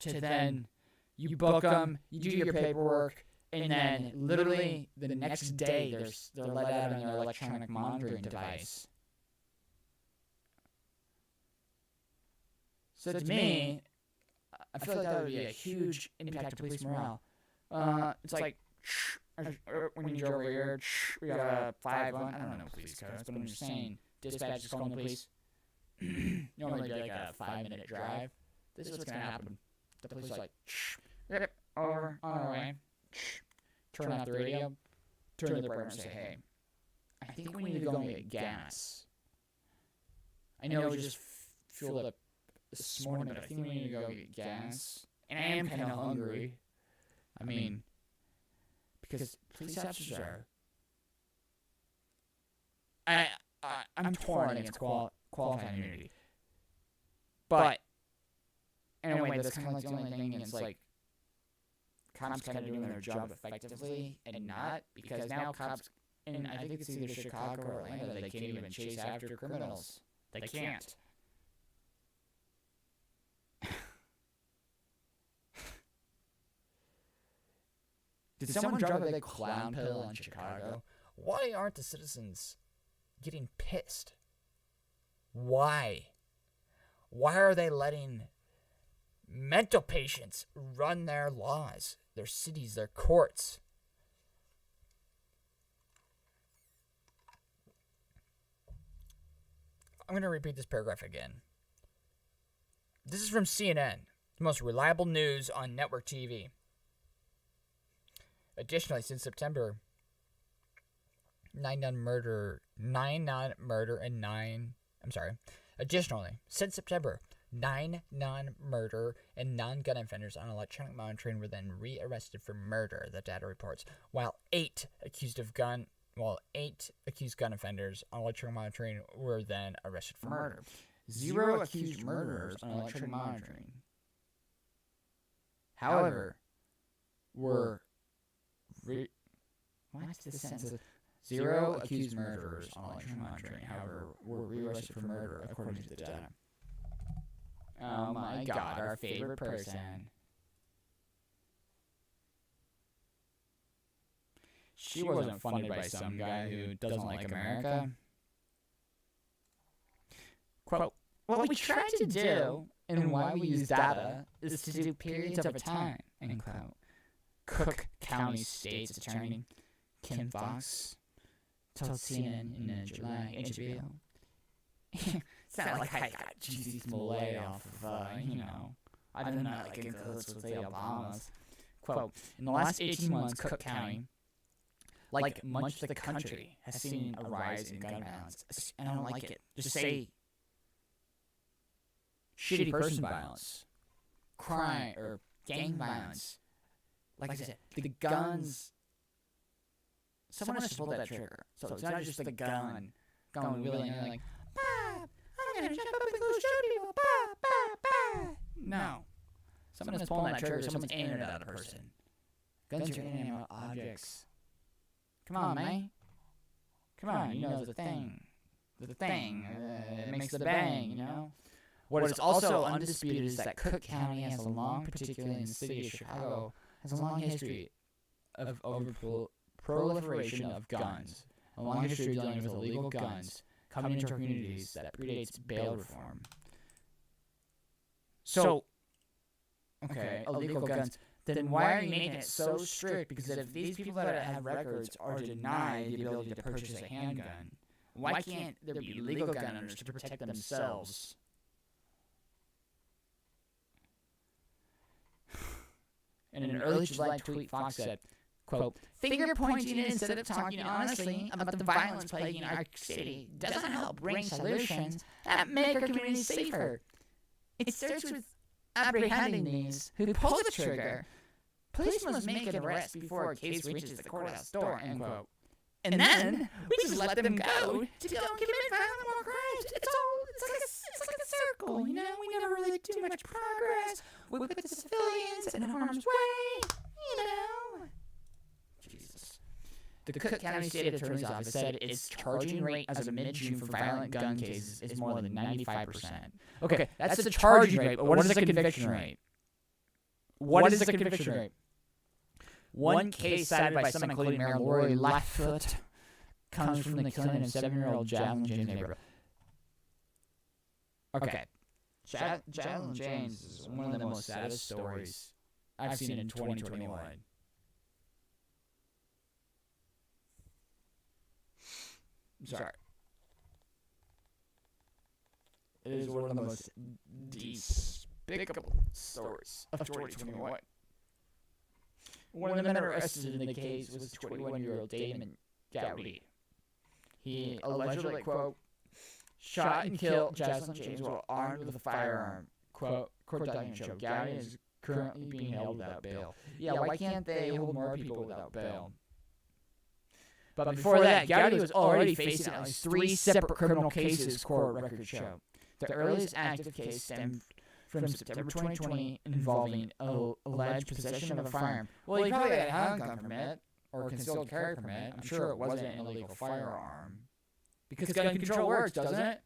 To then you book them, you do your paperwork, and then literally the next day they're let out on their electronic monitoring device. So to me, I feel like that would be a huge impact to police morale. It's like, when you drove over here, we got a 5-1. I don't know police codes, but I'm just saying, dispatch is calling the police. Normally do like a 5-minute drive. This is what's going to happen. The police are like, yep, over, on our way. Turn off the radio, turn to the burner and say, hey, I think we need to go and get gas. I know we just fueled up this morning, but I think we need to go get gas. And I am kind of hungry. I mean, because police officers are. I'm torn against qualified immunity, but in a way, that's kind of like the only thing. It's like cops kind of doing their job effectively and not, because now cops, and I think it's either Chicago or Atlanta, they can't even chase after criminals. They can't. Did someone drop a big clown pill in Chicago? Why aren't the citizens getting pissed? Why? Why are they letting mental patients run their laws, their cities, their courts? I'm going to repeat this paragraph again. This is from CNN, the most reliable news on network TV. Additionally, since September, 9 non-murder and non-gun offenders on electronic monitoring were then rearrested for murder, the data reports, while 8 accused gun offenders on electronic monitoring were then arrested for murder. 0 accused murderers on electronic monitoring, however, were what's the sentence? 0 accused murderers on electronic monitoring, however, were rearrested for murder, according to the data. Oh my god, our favorite person. She wasn't funded by some guy who doesn't like America. Quote, what we try to do, and why we use data, is to do periods of time, end quote. Cook County State's Attorney Kim Fox told CNN in July HBO. It's not like I got Juicy Smollett off of, I don't know, like in cahoots with the Obamas. Quote, in the last 18 months, Cook County, like much of the country, has seen a rise in gun violence. And I don't like it. Just say shitty person violence, crime, or gang violence. Like I said, the guns. Someone has to pull that trigger. So it's not just the gun going really and like, bah, I'm gonna jump up and go shoot you. Bah, bah, bah. No. Someone is pulling that trigger. Someone's aiming it at a person. Guns are inanimate objects. Come on, man. Come on, you know the thing. The thing. It makes the bang, you know? What is also undisputed is that Cook County has a long, particularly in the city of Chicago, has a long history of proliferation of guns, a long history of dealing with illegal guns coming into our communities that predates bail reform. So, okay, illegal guns, then why are you making it so strict? Because if these people that have records are denied the ability to purchase a handgun, why can't there be legal gun owners to protect themselves? In an early July tweet, Fox said, quote, finger pointing instead of talking honestly about the violence plaguing our city doesn't help bring solutions that make our community safer. It starts with apprehending these who pull the trigger. Police must make an arrest before a case reaches the courthouse door, end quote. And then we just let them go to go commit violent war crimes. It's like a circle, you know? We never really do much progress. We put the civilians in harm's way, you know? Jesus. The Cook County State Attorney's Office said its charging rate as of mid-June for violent gun cases is more than 95%. Okay, that's the charging rate, but what is the conviction rate? What is the conviction rate? One case cited by some, including Mayor Lori Lightfoot, comes from the killing of 7-year-old Jalen James neighbor. Okay. Jalen James is one of the most saddest stories I've seen in 2021. I'm sorry. It is one of the most despicable stories of 2021. One of the men arrested in the case was 21-year-old Damon Gowdy. He allegedly, quote, shot and killed Jocelyn James while armed with a firearm. Quote, court documents show Gowdy and his currently being held without bail. Yeah, why can't they hold more people without bail? But before that, Gowdy was already facing at least 3 separate criminal cases, court records show. The earliest active case stemmed from September 2020 involving alleged possession of a firearm. Well, he probably had a handgun permit or concealed carry permit. I'm sure it wasn't an illegal firearm. Because gun control works, doesn't it?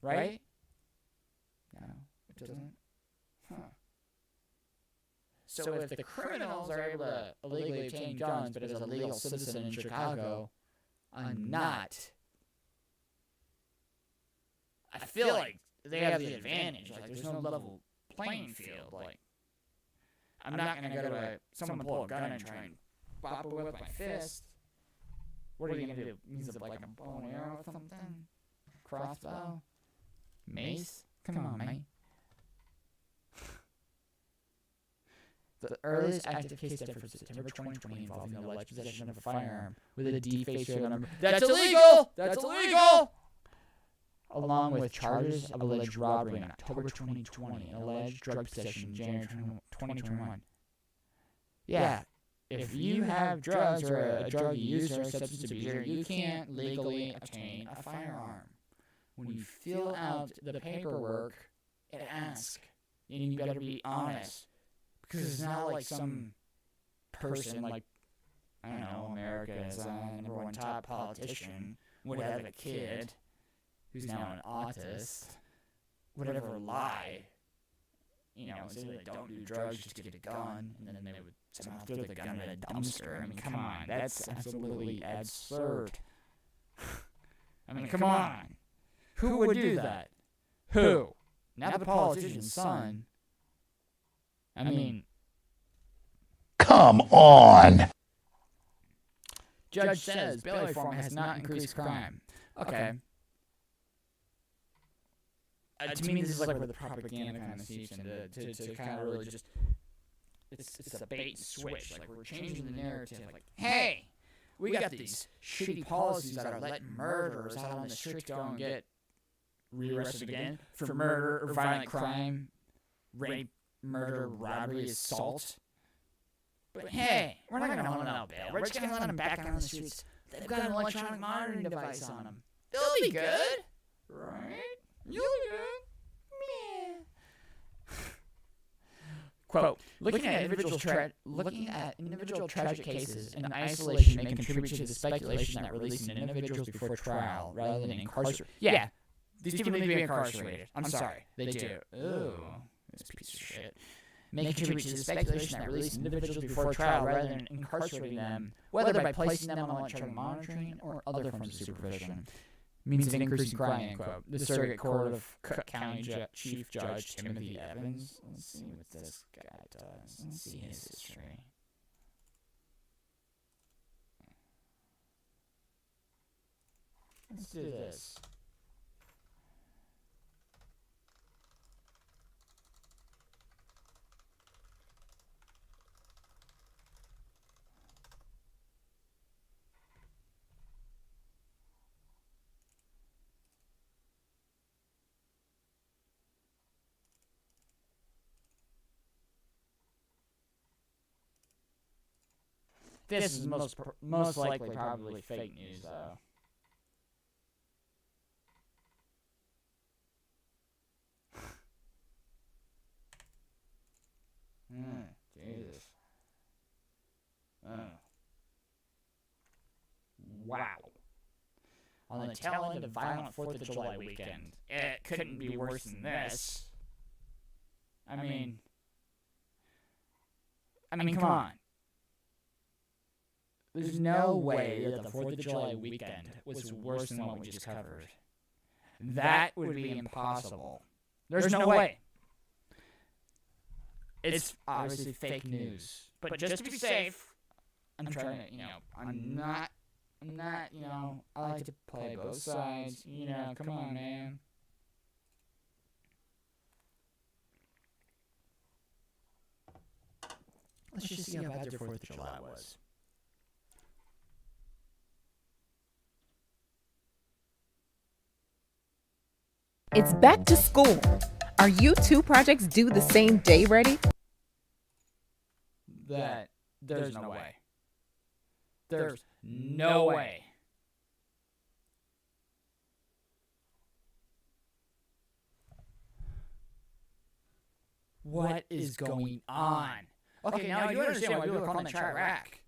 Right? No, it doesn't. Huh. So if the criminals are able to illegally obtain guns, but as a legal citizen in Chicago, I'm not. I feel like they have the advantage. Like, there's no level playing field. Like, I'm not gonna go to someone pull a gun and try and bop it with my fist. What are you gonna do? Use it like a bow and arrow or something? Crossbow? Mace? Come on, mate. The earliest active case stemmed from September 2020 involving the alleged possession of a firearm with a D-face serial number. That's illegal! That's illegal! Along with charges of alleged robbery in October 2020 and alleged drug possession in January 2021. Yeah, if you have drugs or a drug user or a substance abuser, you can't legally obtain a firearm. When you fill out the paperwork, it asks, and you better be honest. Because it's not like some person, like, I don't know, America's #1 top politician would have a kid who's now an autist, would ever lie, you know, say they don't do drugs just to get a gun, and then they would somehow throw the gun in a dumpster. I mean, come on, that's absolutely absurd. I mean, come on. Who would do that? Who? Not the politician's son. I mean, come on. Judge says bail reform has not increased crime. Okay. To me, this is like where the propaganda kind of seeps into to kind of really just it's a bait and switch. Like, we're changing the narrative. Like, hey, we got these shitty policies that are letting murderers out on the streets go and get rearrested again for murder or violent crime, rape, murder, robbery, assault. But hey, we're not going to hold them out bail. We're just going to let them back on the streets. They've got an electronic monitoring device on them. They'll be good. Right? You'll be good. Meh. Quote, looking at individual tragic cases in isolation may contribute to the speculation that releasing individuals before trial rather than incarcerated. Yeah, these people need to be incarcerated. I'm sorry. They do. Ooh. This piece of shit, may contribute to the speculation that releasing individuals before trial rather than incarcerating them, whether by placing them on electronic monitoring or other forms of supervision, means an increase in crime, end quote. The Circuit Court of Cook County Chief Judge Timothy Evans. Let's see what this guy does. Let's see his history. Let's do this. This is most likely probably fake news, though. Jesus. Wow. On the tail end of violent 4th of July weekend, it couldn't be worse than this. I mean, come on. There's no way that the 4th of July weekend was worse than what we just covered. That would be impossible. There's no way. It's obviously fake news. But just to be safe, I'm trying to, I'm not, I like to play both sides. Come on, man. Let's just see how bad their 4th of July was. It's back to school. Are you 2 projects due the same day ready? that there's no way. There's no way. What is going on? Okay, now you understand why people are calling that Chirac.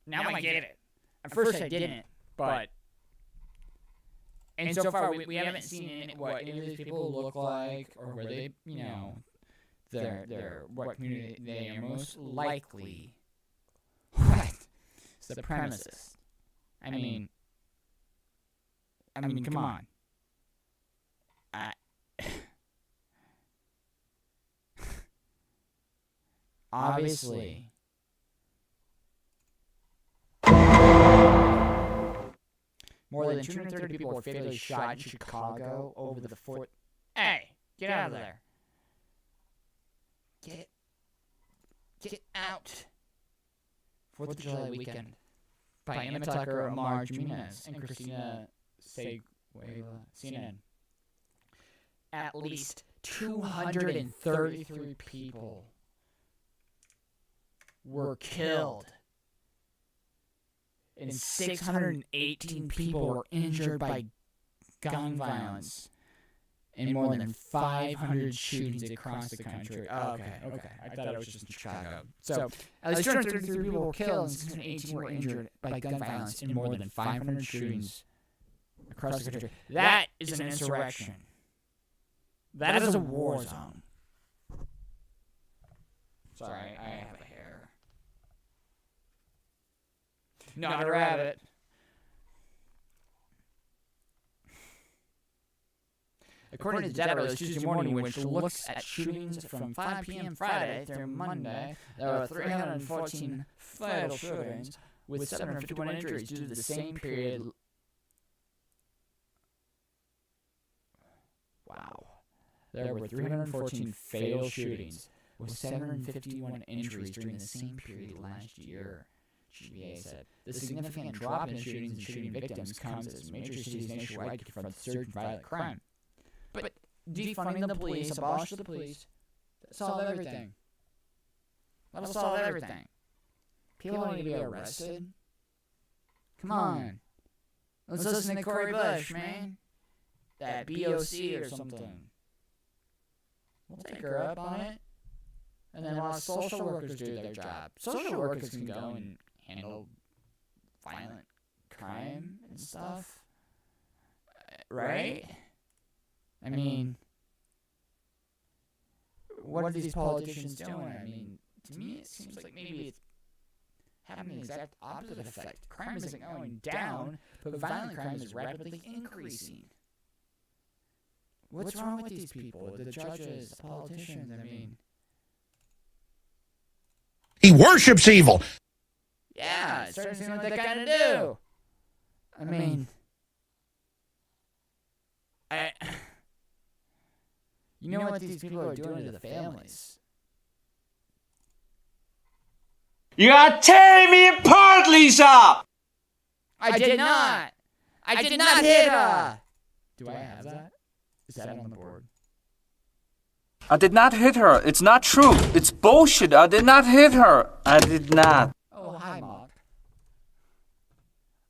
Now I get it. At first I didn't, but... And so far, we haven't seen what any of these people look like, or where they, what community they are most likely. What? Supremacist. I mean, come on. Obviously. More than 230 people were fatally shot in Chicago over the 4th. Hey, get out of there. Get out. 4th of July weekend. By Emma Tucker, Amar Jimenez, and Christina Seguela, CNN. At least 233 people were killed. And 618 people were injured by gun violence in more than 500 shootings across the country. Oh, okay. I thought it was just in Chicago. So, at least 233 people were killed and 618 were injured by gun violence in more than 500 shootings across the country. That is an insurrection. That is a war zone. Sorry, I have a hair. Not a rabbit. According to the data released Tuesday morning, which looks at shootings from 5 p.m. Friday through Monday, there were 314 fatal shootings with 751 injuries due to the same period. Wow. There were 314 fatal shootings with 751 injuries during the same period last year. GBA said. The significant drop in shootings and shooting victims comes as major cities nationwide confront the surge in violent crime. But defunding the police, abolish the police, solve everything. Let us solve everything. People don't need to be arrested. Come on. Let's listen to Cori Bush, man. That BOC or something. We'll take her up on it. And then while social workers do their job, social workers can go and handle violent crime and stuff, right? I mean, what are these politicians doing? I mean, to me it seems like maybe it's having the exact opposite effect. Crime isn't going down, but violent crime is rapidly increasing. What's wrong with these people? The judges, the politicians, I mean... He worships evil. Yeah, it's starting to seem like they kind of do. I mean, you know what these people are doing to the families? You are tearing me apart, Lisa! I did not! I did not hit her! Do I have that? Is that on the board? I did not hit her. It's not true. It's bullshit. I did not hit her. I did not. Oh, hi, Mop.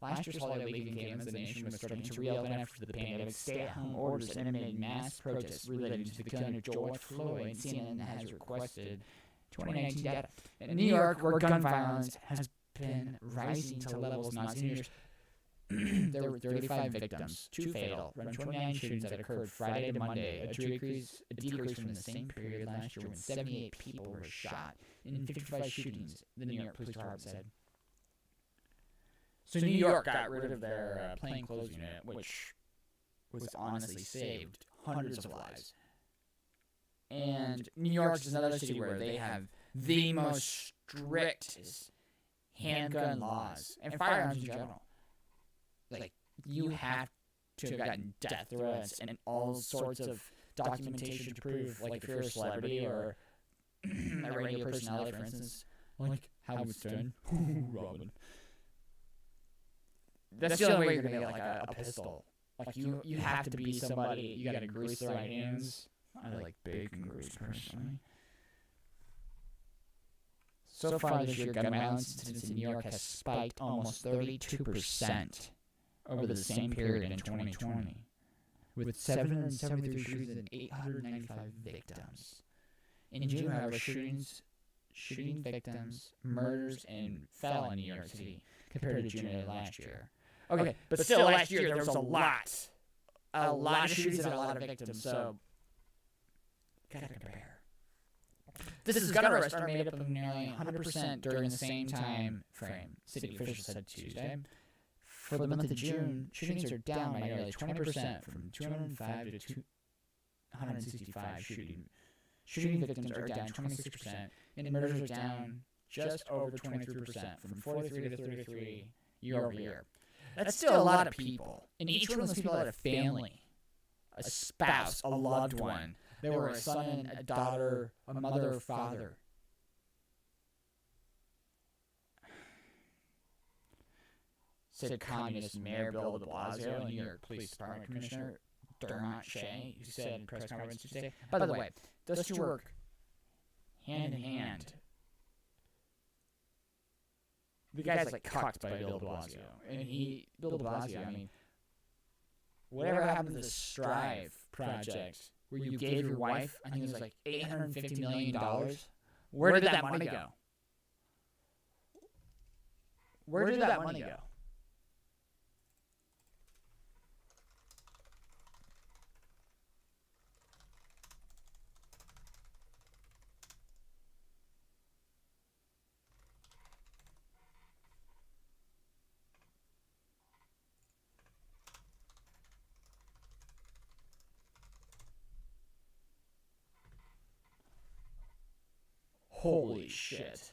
Last year's holiday weekend came as the nation was starting to reopen after the pandemic stay-at-home orders and amid mass protests related to the killing of George Floyd. CNN has requested 2019 data. In New York, where gun violence has been rising to levels not seen in years, there were 35 victims, 2 fatal, from 29 shootings that occurred Friday to Monday, a decrease from the same period last year when 78 people were shot in 55 shootings, the New York Police Department said. So New York got rid of their plainclothes unit, which was honestly saved hundreds of lives. And New York is another city where they have the most strict handgun laws and firearms in general. Like, you have to have gotten death threats and all sorts of documentation to prove, like, if you're a celebrity or a radio personality, for instance, like Howard Stern, Robin. That's the only way you're gonna get, like, a pistol. Like, you have to be somebody, you gotta grease the right hands. I like bacon grease, personally. So far this year, gun violence incidents in New York has spiked almost 32% over the same period in 2020, with 773 shootings and 895 victims. In June, however, shooting victims, murders, and fell in New York City compared to June of last year. Okay, but still last year there was a lot of shootings and a lot of victims, so gotta compare. This is gun arrests are made up of nearly 100% during the same time frame, city officials said Tuesday. For the month of June, shootings are down by nearly 20% from 205 to 265 Shooting victims are down 26%, and murders are down just over 23% from 43 to 33 year over year. That's still a lot of people, and each one of those people had a family, a spouse, a loved one. They were a son, a daughter, a mother, or father. Said communist Mayor Bill de Blasio, New York Police Department Commissioner Dermot Shea, who said in press conference Tuesday. By the way, those two work hand in hand. The guy's like cucked by Bill de Blasio, and Bill de Blasio, I mean, whatever happened to the Strive project, where you gave your wife, I think it was like $850 million. Where did that money go? Where did that money go? Holy shit.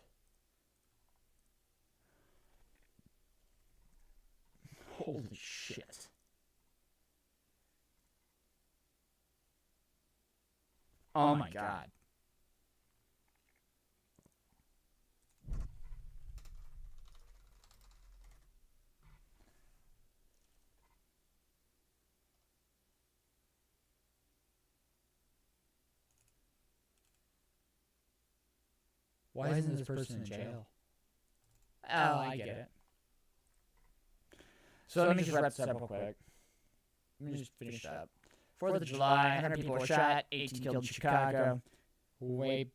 Holy shit. Oh my God. Why isn't this person in jail? Oh, I get it. So let me just wrap this up real quick. Let me just finish up. 4th of July, 100 people were shot, 18 killed in Chicago. Way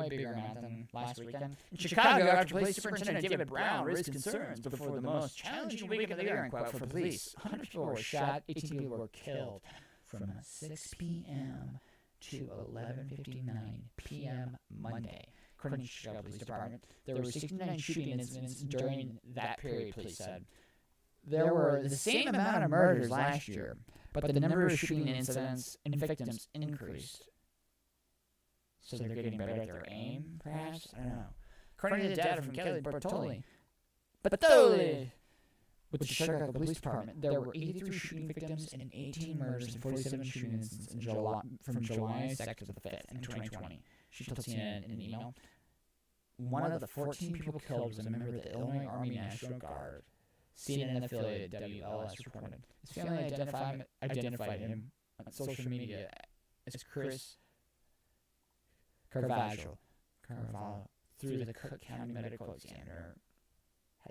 bigger amount than last weekend. In Chicago, after Police Superintendent David Brown raised concerns before the most challenging week of the year, unquote, for police. 100 people were shot, 18 people were killed from 6 p.m. to 11:59 p.m. Monday. According to the Chicago Police Department, there were 69 shooting incidents during that period, police said. There were the same amount of murders last year, but the number of shooting incidents and victims increased. So they're getting better at their aim, perhaps? I don't know. According to the data from Kelly Bartoli, with the Chicago Police Department, there were 83 shooting victims and 18 murders and 47 shooting incidents in from July 2nd to the 5th in 2020. She told CNN in an email. One of the 14 people killed was a member of the Illinois Army National Guard. CNN affiliate WLS reported. His family identified him on social media as Chris Carvalho through the Cook County Medical Examiner.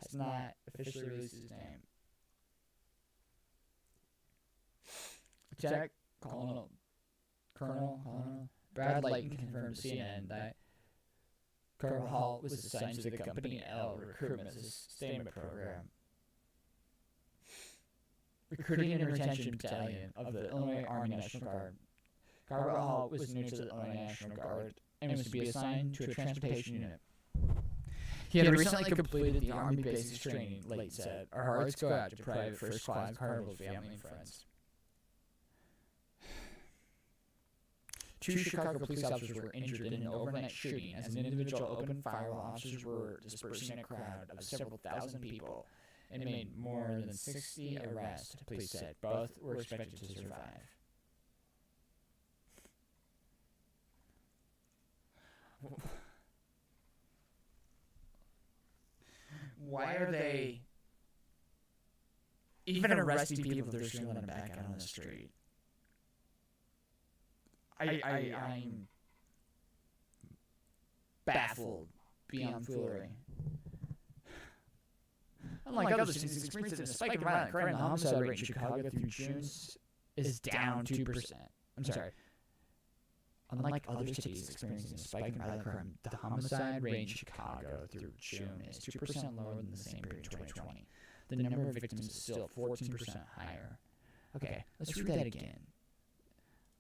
Has not officially released his name. Jack Colonel Brad Layton confirmed to CNN that Carvajal was assigned to the Company L Recruitment Sustainment Program. Recruiting and Retention Battalion of the Illinois Army National Guard. Carvajal was new to the Illinois National Guard and was to be assigned to a transportation unit. He had recently completed the Army basics training, Layton said. Our hearts go out to Private First Class Carnival's family and friends. 2 Chicago police officers were injured in an overnight shooting as an individual opened fire while officers were dispersing a crowd of several thousand people and made more than 60 arrests, police said. Both were expected to survive. Why are they even arresting people if they're just going to let them back out on the street? I'm baffled beyond foolery. Unlike other cities experiencing a spike in violent crime, the homicide rate in Chicago through June is down 2%. I'm sorry. Unlike other cities experiencing a spike in violent crime, the homicide rate in Chicago through June is 2% lower than the same period in 2020. The number of victims is still 14% higher. Okay, let's read that again.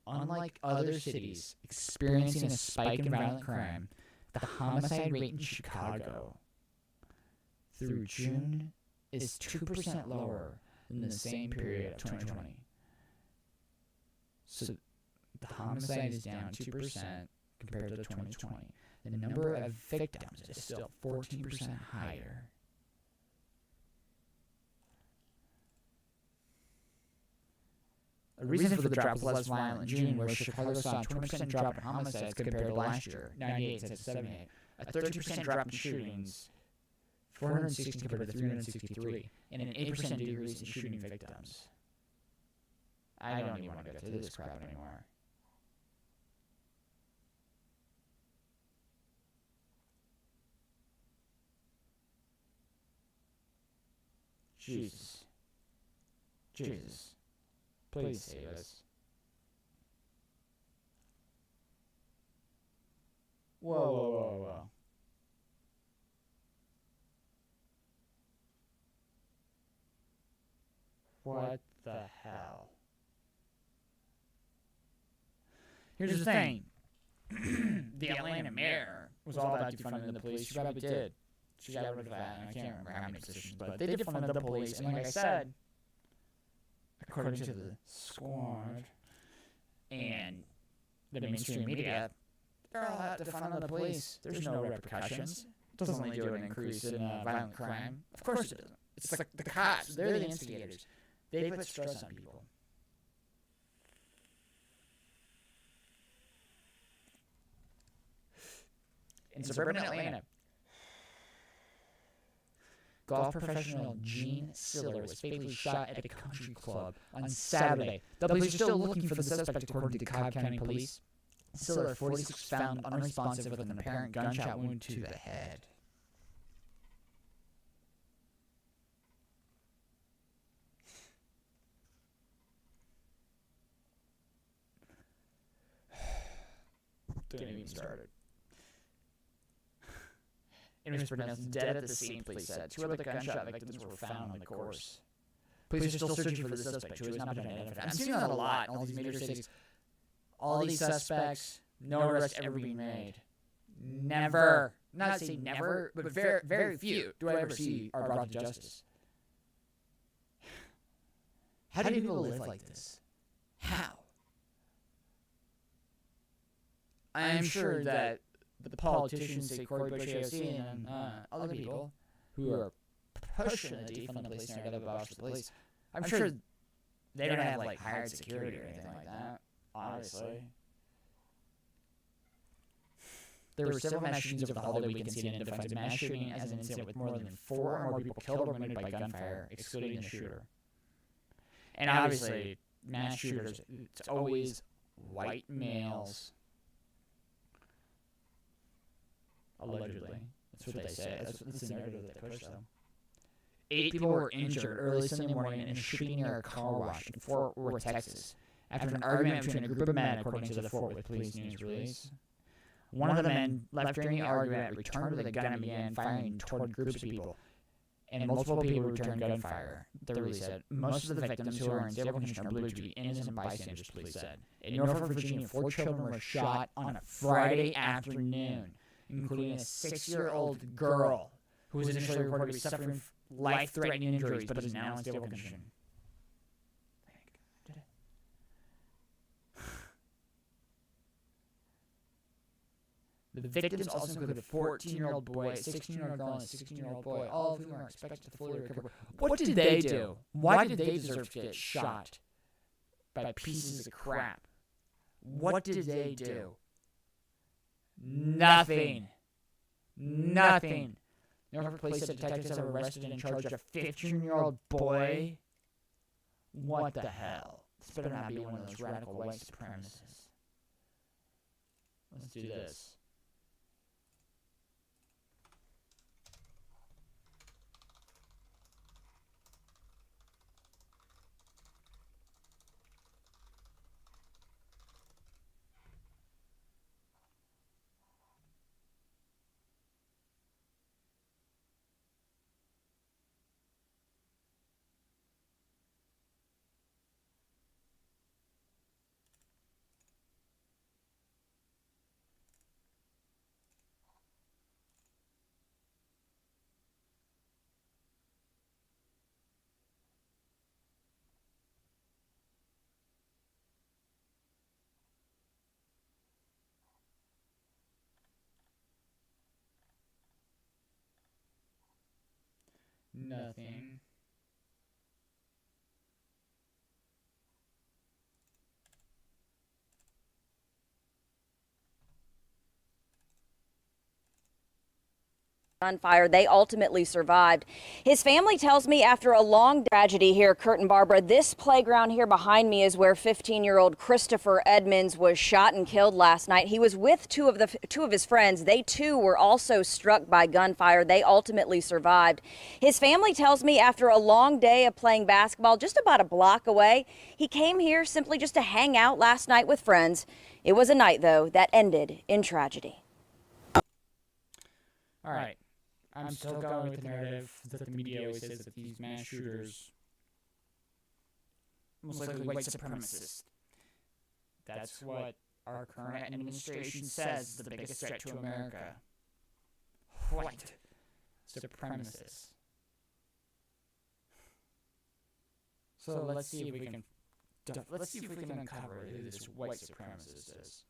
Unlike other cities experiencing a spike in violent crime, the homicide rate in Chicago through June is 2% lower than the same period of 2020. So the homicide is down 2% compared to 2020. The number of victims is still 14% higher. The reason for the drop was less violent in June, where Chicago saw a 20% drop in homicides compared to last year, 98 instead of 78, a 30% drop in shootings, 460 compared to 363, and an 8% decrease in shooting victims. I don't even want to go through this crap anymore. Jesus. Jesus. Please save us. Whoa, whoa, whoa, whoa. What the hell? Here's the thing. The Atlanta mayor was all about defunding the police. She probably did. She got rid of that. I can't remember how many positions, but they defunded the police. And like I said, according to the Squad and the mainstream media, they're all out defunding the police. There's no repercussions. It doesn't lead to an increase in violent crime. Of course it doesn't. It's like the cops. They're the instigators. They put stress on people. In suburban Atlanta, golf professional Gene Siller was fatally shot at a country club on Saturday. The police are still looking for the suspect, according to Cobb County Police. Siller, 46, found unresponsive with an apparent gunshot wound to the head. Don't even get started. Inmates pronounced dead at the scene, police said. 2 other gunshot victims were found on the course. Police are still searching for the suspect, who has not been identified. I'm seeing that a lot in all these major cities. All these suspects, no arrests ever being made. Never. Not say never, but very, very few do I ever see are brought to justice. How do people live like this? How? I'm sure that the politicians, say Cory Bush, AOC, and other people who are pushing the defund the police narrative about the police, I'm sure they don't have like hired security or anything like that, honestly. There were several mass shootings over the holiday weekend. CNN defines a mass shooting as an incident with more than 4 or more people killed or wounded by gunfire, excluding the shooter. And obviously, mass shooters, it's always white males. Allegedly. That's what they say. That's the narrative they push, though. 8 people were injured early Sunday morning in a shooting near a car wash in Fort Worth, Texas, after an argument between a group of men, according to the Fort Worth Police News release. One of the men left during the argument, returned with a gun and began firing toward groups of people, and multiple people returned gunfire, the release said. Most of the victims, who are in stable condition, are believed to be innocent bystanders, police said. In Norfolk, Virginia, 4 children were shot on a Friday afternoon, including a 6-year-old girl who was initially reported to be suffering life-threatening injuries but is now in stable condition. The victims also included a 14-year-old boy, a 16-year-old girl, and a 16-year-old boy, all of whom are expected to fully recover. What did they do? Why did they deserve to get shot by pieces of crap? What did they do? Nothing. Nothing. Norfolk Police said detectives have arrested and charged a 15-year-old boy. What the hell? This better not be one of those radical white supremacists. Let's do this. Nothing. Gunfire. They ultimately survived. His family tells me after a long tragedy here, Kurt and Barbara, this playground here behind me is where 15-year-old Christopher Edmonds was shot and killed last night. He was with two of his friends. They too were also struck by gunfire. They ultimately survived. His family tells me after a long day of playing basketball just about a block away, he came here simply just to hang out last night with friends. It was a night, though, that ended in tragedy. All right. I'm still going with the narrative that the media always says that these mass shooters most likely white supremacists. That's what our current administration says is the biggest threat to America. White supremacists. So let's see if we can uncover who this white supremacist is.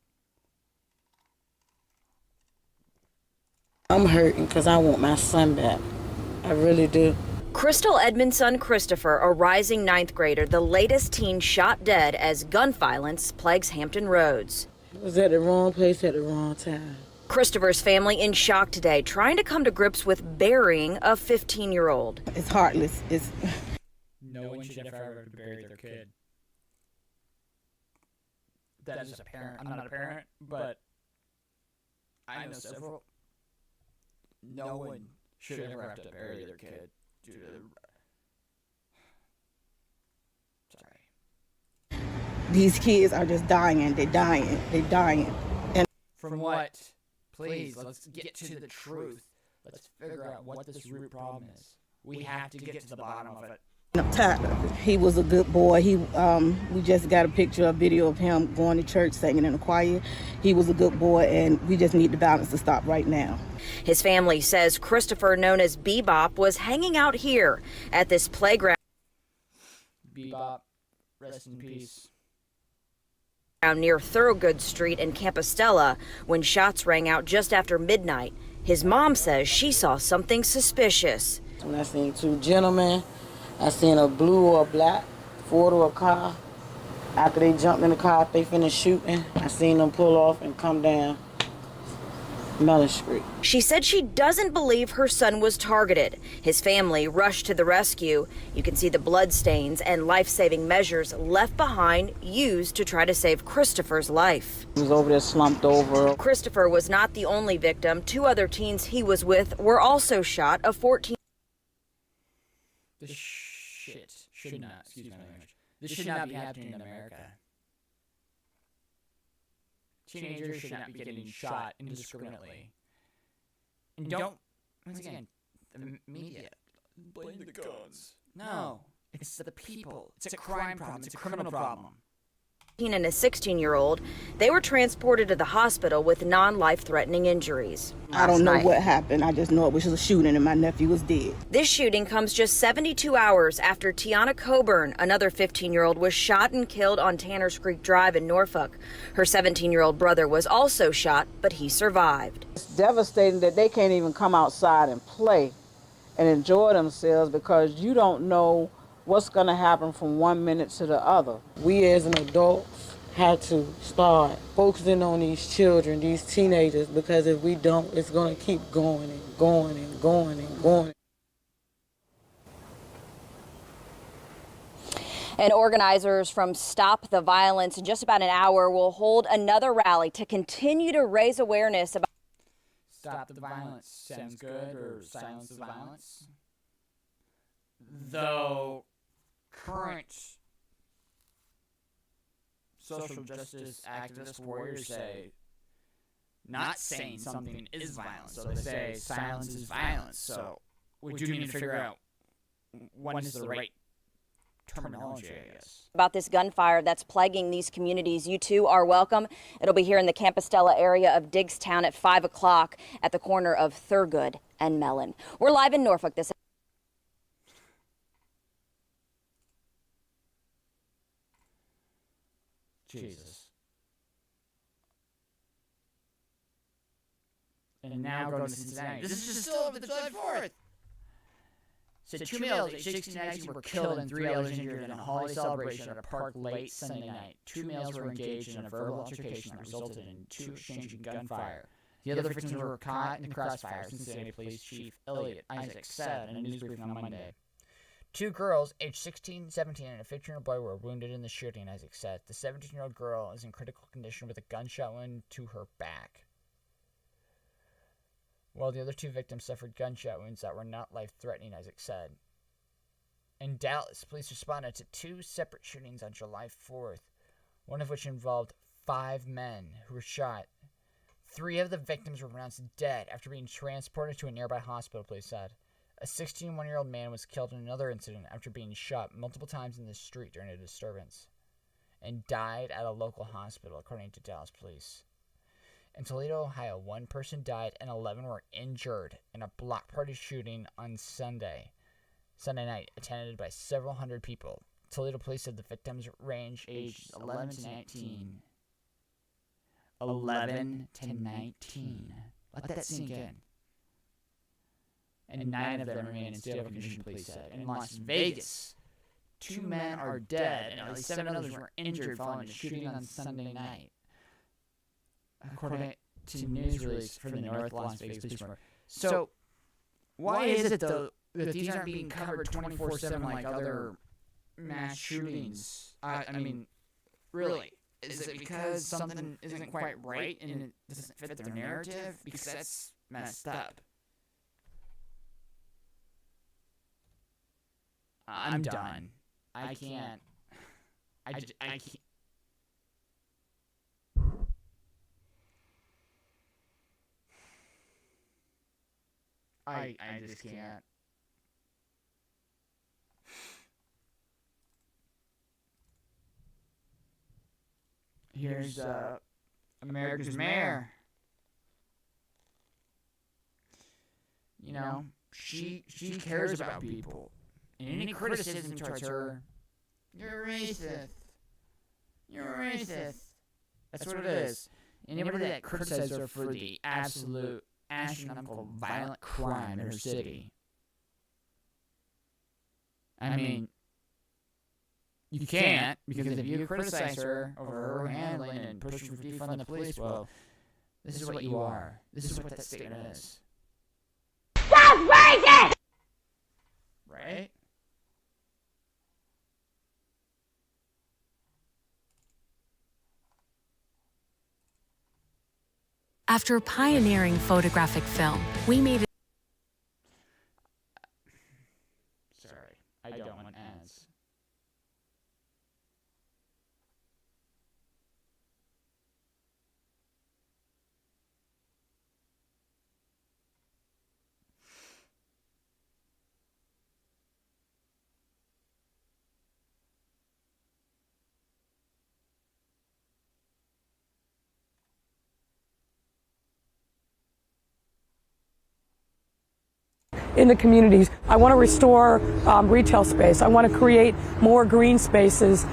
I'm hurting because I want my son back. I really do. Crystal Edmonds' son Christopher, a rising ninth grader, the latest teen shot dead as gun violence plagues Hampton Roads. I was at the wrong place at the wrong time. Christopher's family in shock today, trying to come to grips with burying a 15-year-old. It's heartless. No one should ever bury their kid. That is a parent. I'm not a parent, but I know several. No one should ever have to bury their kid due to. Sorry. These kids are just dying. They're dying. They're dying. And from what? Please, let's get to the truth. Let's figure out what this root problem is. We have to get to the bottom of it. He was a good boy. We just got a video of him going to church singing in the choir. He was a good boy, and we just need the violence to stop right now. His family says Christopher, known as Bebop, was hanging out here at this playground. Bebop, rest in peace. Near Thorogood Street in Compostela when shots rang out just after midnight. His mom says she saw something suspicious. When I seen two gentlemen, I seen a blue or a black Ford or a car. After they jumped in the car, they finished shooting. I seen them pull off and come down Mellon Street. She said she doesn't believe her son was targeted. His family rushed to the rescue. You can see the blood stains and life-saving measures left behind used to try to save Christopher's life. He was over there slumped over. Christopher was not the only victim. Two other teens he was with were also shot. A 14. This shit should not, excuse my language, this should not be happening in America. Teenagers should not be getting shot indiscriminately. And don't, once again, the media, blame the guns. No, it's the people. It's a crime problem. It's a criminal problem. And a 16-year-old, they were transported to the hospital with non-life-threatening injuries. I don't know what happened. I just know it was a shooting and my nephew was dead. This shooting comes just 72 hours after Tiana Coburn, another 15-year-old, was shot and killed on Tanners Creek Drive in Norfolk. Her 17-year-old brother was also shot, but he survived. It's devastating that they can't even come outside and play and enjoy themselves because you don't know what's going to happen from 1 minute to the other. We as an adults have to start focusing on these children, these teenagers, because if we don't, it's going to keep going and going and going and going. And organizers from Stop the Violence in just about an hour will hold another rally to continue to raise awareness about. Stop the violence sounds good, or silence the violence. Though current social justice activist warriors say not saying something is violence, so they say silence is violence. So we do need to figure out what is the right terminology, I guess. About this gunfire that's plaguing these communities. You too are welcome. It'll be here in the Compostela area of Diggstown at 5 o'clock at the corner of Thurgood and Mellon. We're live in Norfolk this. Jesus. And now go to Cincinnati. This is still up to July 4th. said 2 males aged 16 and 19 were killed and 3 others injured in a holiday celebration at a park late Sunday night. 2 males were engaged in a verbal altercation that resulted in 2 exchanging gunfire. The other victims were caught in the crossfire, Cincinnati Police Chief Elliot Isaac said in a news briefing on Monday. 2 girls, aged 16, 17, and a 15-year-old boy were wounded in the shooting, Isaac said. The 17-year-old girl is in critical condition with a gunshot wound to her back, while the other 2 victims suffered gunshot wounds that were not life-threatening, Isaac said. In Dallas, police responded to 2 separate shootings on July 4th, one of which involved 5 men who were shot. 3 of the victims were pronounced dead after being transported to a nearby hospital, police said. A 61-year-old man was killed in another incident after being shot multiple times in the street during a disturbance and died at a local hospital, according to Dallas police. In Toledo, Ohio, 1 person died and 11 were injured in a block party shooting on Sunday night, attended by several hundred people. Toledo police said the victims range aged 11 to 19. 11 to 19. Let that sink in. And 9 of them remain in stable condition, police said. In Las Vegas, 2 men are dead and at least 7 others were injured following a shooting on Sunday night, according to news release from the North Las Vegas Police Department. So, why is it, though, that these aren't being covered 24/7 like other mass shootings? I mean, really? Is it because something isn't quite right and it doesn't fit their narrative? Because that's messed up. I'm done. I can't. I can't. I just can't. Here's America's mayor. You know, she cares about people. And any criticism towards her, you're racist. You're racist. That's what it is. Anybody that criticizes her for the absolute astronomical violent crime in her city. I mean, you can't, because if you criticize her over her handling and pushing for defund the police, well, this is what you are. This is what that statement is. That's racist! Right? After pioneering photographic film, we made it. Sorry, I don't want ads. In the communities. I want to restore retail space. I want to create more green spaces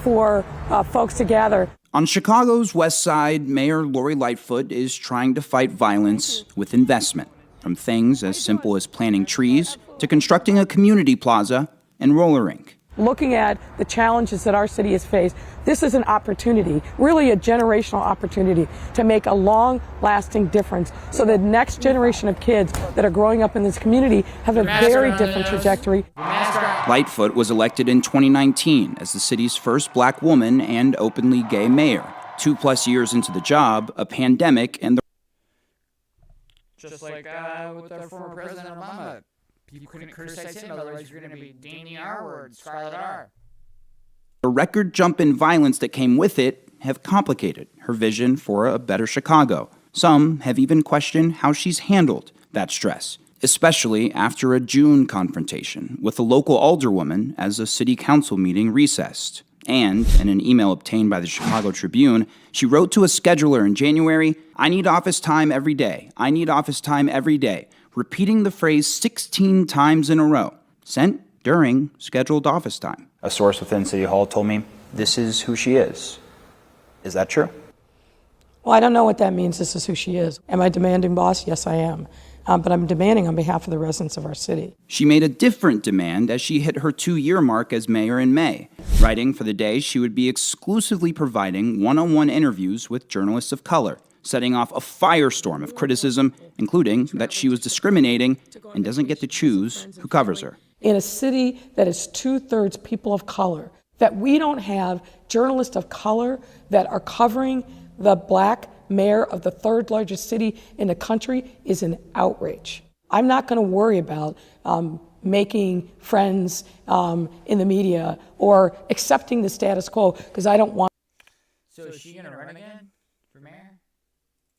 for folks to gather. On Chicago's West Side, Mayor Lori Lightfoot is trying to fight violence with investment, from things as simple as planting trees to constructing a community plaza and roller rink. Looking at the challenges that our city has faced, this is an opportunity, really a generational opportunity, to make a long-lasting difference so the next generation of kids that are growing up in this community have a very different trajectory. Lightfoot was elected in 2019 as the city's first black woman and openly gay mayor. 2+ years into the job, a pandemic and the... Just like with our former President Obama. You couldn't criticize him, otherwise you're going to be Danny R. word, Scarlet R. The record jump in violence that came with it have complicated her vision for a better Chicago. Some have even questioned how she's handled that stress, especially after a June confrontation with a local alderwoman as a city council meeting recessed. And in an email obtained by the Chicago Tribune, she wrote to a scheduler in January, "I need office time every day. I need office time every day," repeating the phrase 16 times in a row, sent during scheduled office time. A source within City Hall told me this is who she is. Is that true? Well, I don't know what that means, this is who she is. Am I a demanding boss? Yes, I am. but I'm demanding on behalf of the residents of our city. She made a different demand as she hit her 2-year mark as mayor in May, writing for the day she would be exclusively providing one-on-one interviews with journalists of color, setting off a firestorm of criticism, including that she was discriminating and doesn't get to choose who covers her. In a city that is 2/3 people of color, that we don't have journalists of color that are covering the black mayor of the 3rd largest city in the country is an outrage. I'm not going to worry about making friends in the media or accepting the status quo because I don't want. So is she going to run again for mayor?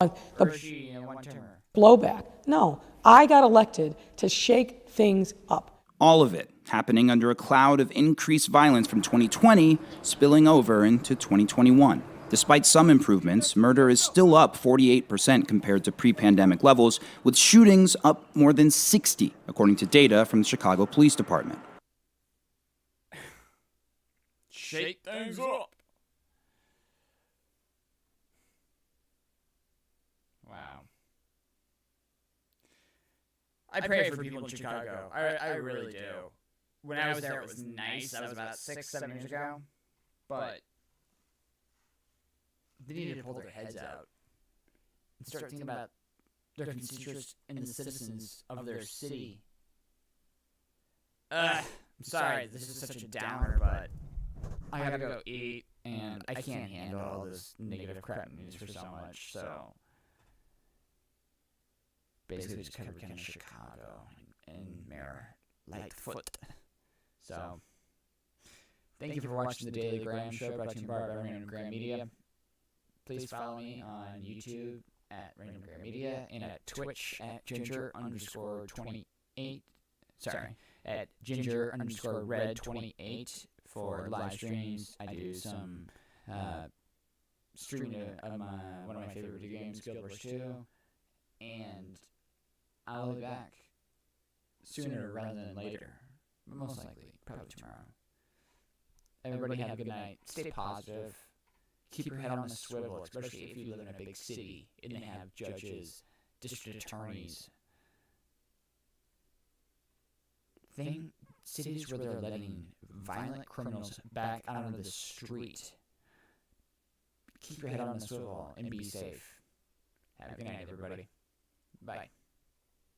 The or is she in one-termer? Blowback. No, I got elected to shake things up. All of it happening under a cloud of increased violence from 2020 spilling over into 2021. Despite some improvements, murder is still up 48% compared to pre-pandemic levels, with shootings up more than 60, according to data from the Chicago Police Department. Shake things up. Wow. I pray for people in Chicago. I really do. When I was there, it was nice. That was about 6-7 years ago. But they need to pull their heads out and start thinking about their constituents and the citizens of their city. I'm sorry, this is such a downer, but I gotta go eat, and I can't handle all this negative crap news for so much, so basically just covered kind of Chicago and Mayor Lightfoot. So, thank you for watching the Daily Graham Show, brought to you by Random Graham Media. Please follow me on YouTube at Random Graham Media and at Twitch at Ginger_28. Sorry, at Ginger_Red28 for live streams. I do some streaming of one of my favorite video games, Guild Wars 2, and I'll be back sooner rather than later, but most likely probably tomorrow. Everybody have a good night. Stay positive. Keep your head on the swivel, especially if you live in a big city and they have judges, district attorneys. Cities where they're letting violent criminals back out onto the street. Keep your head on the swivel and be safe. Have a good night, everybody. Bye.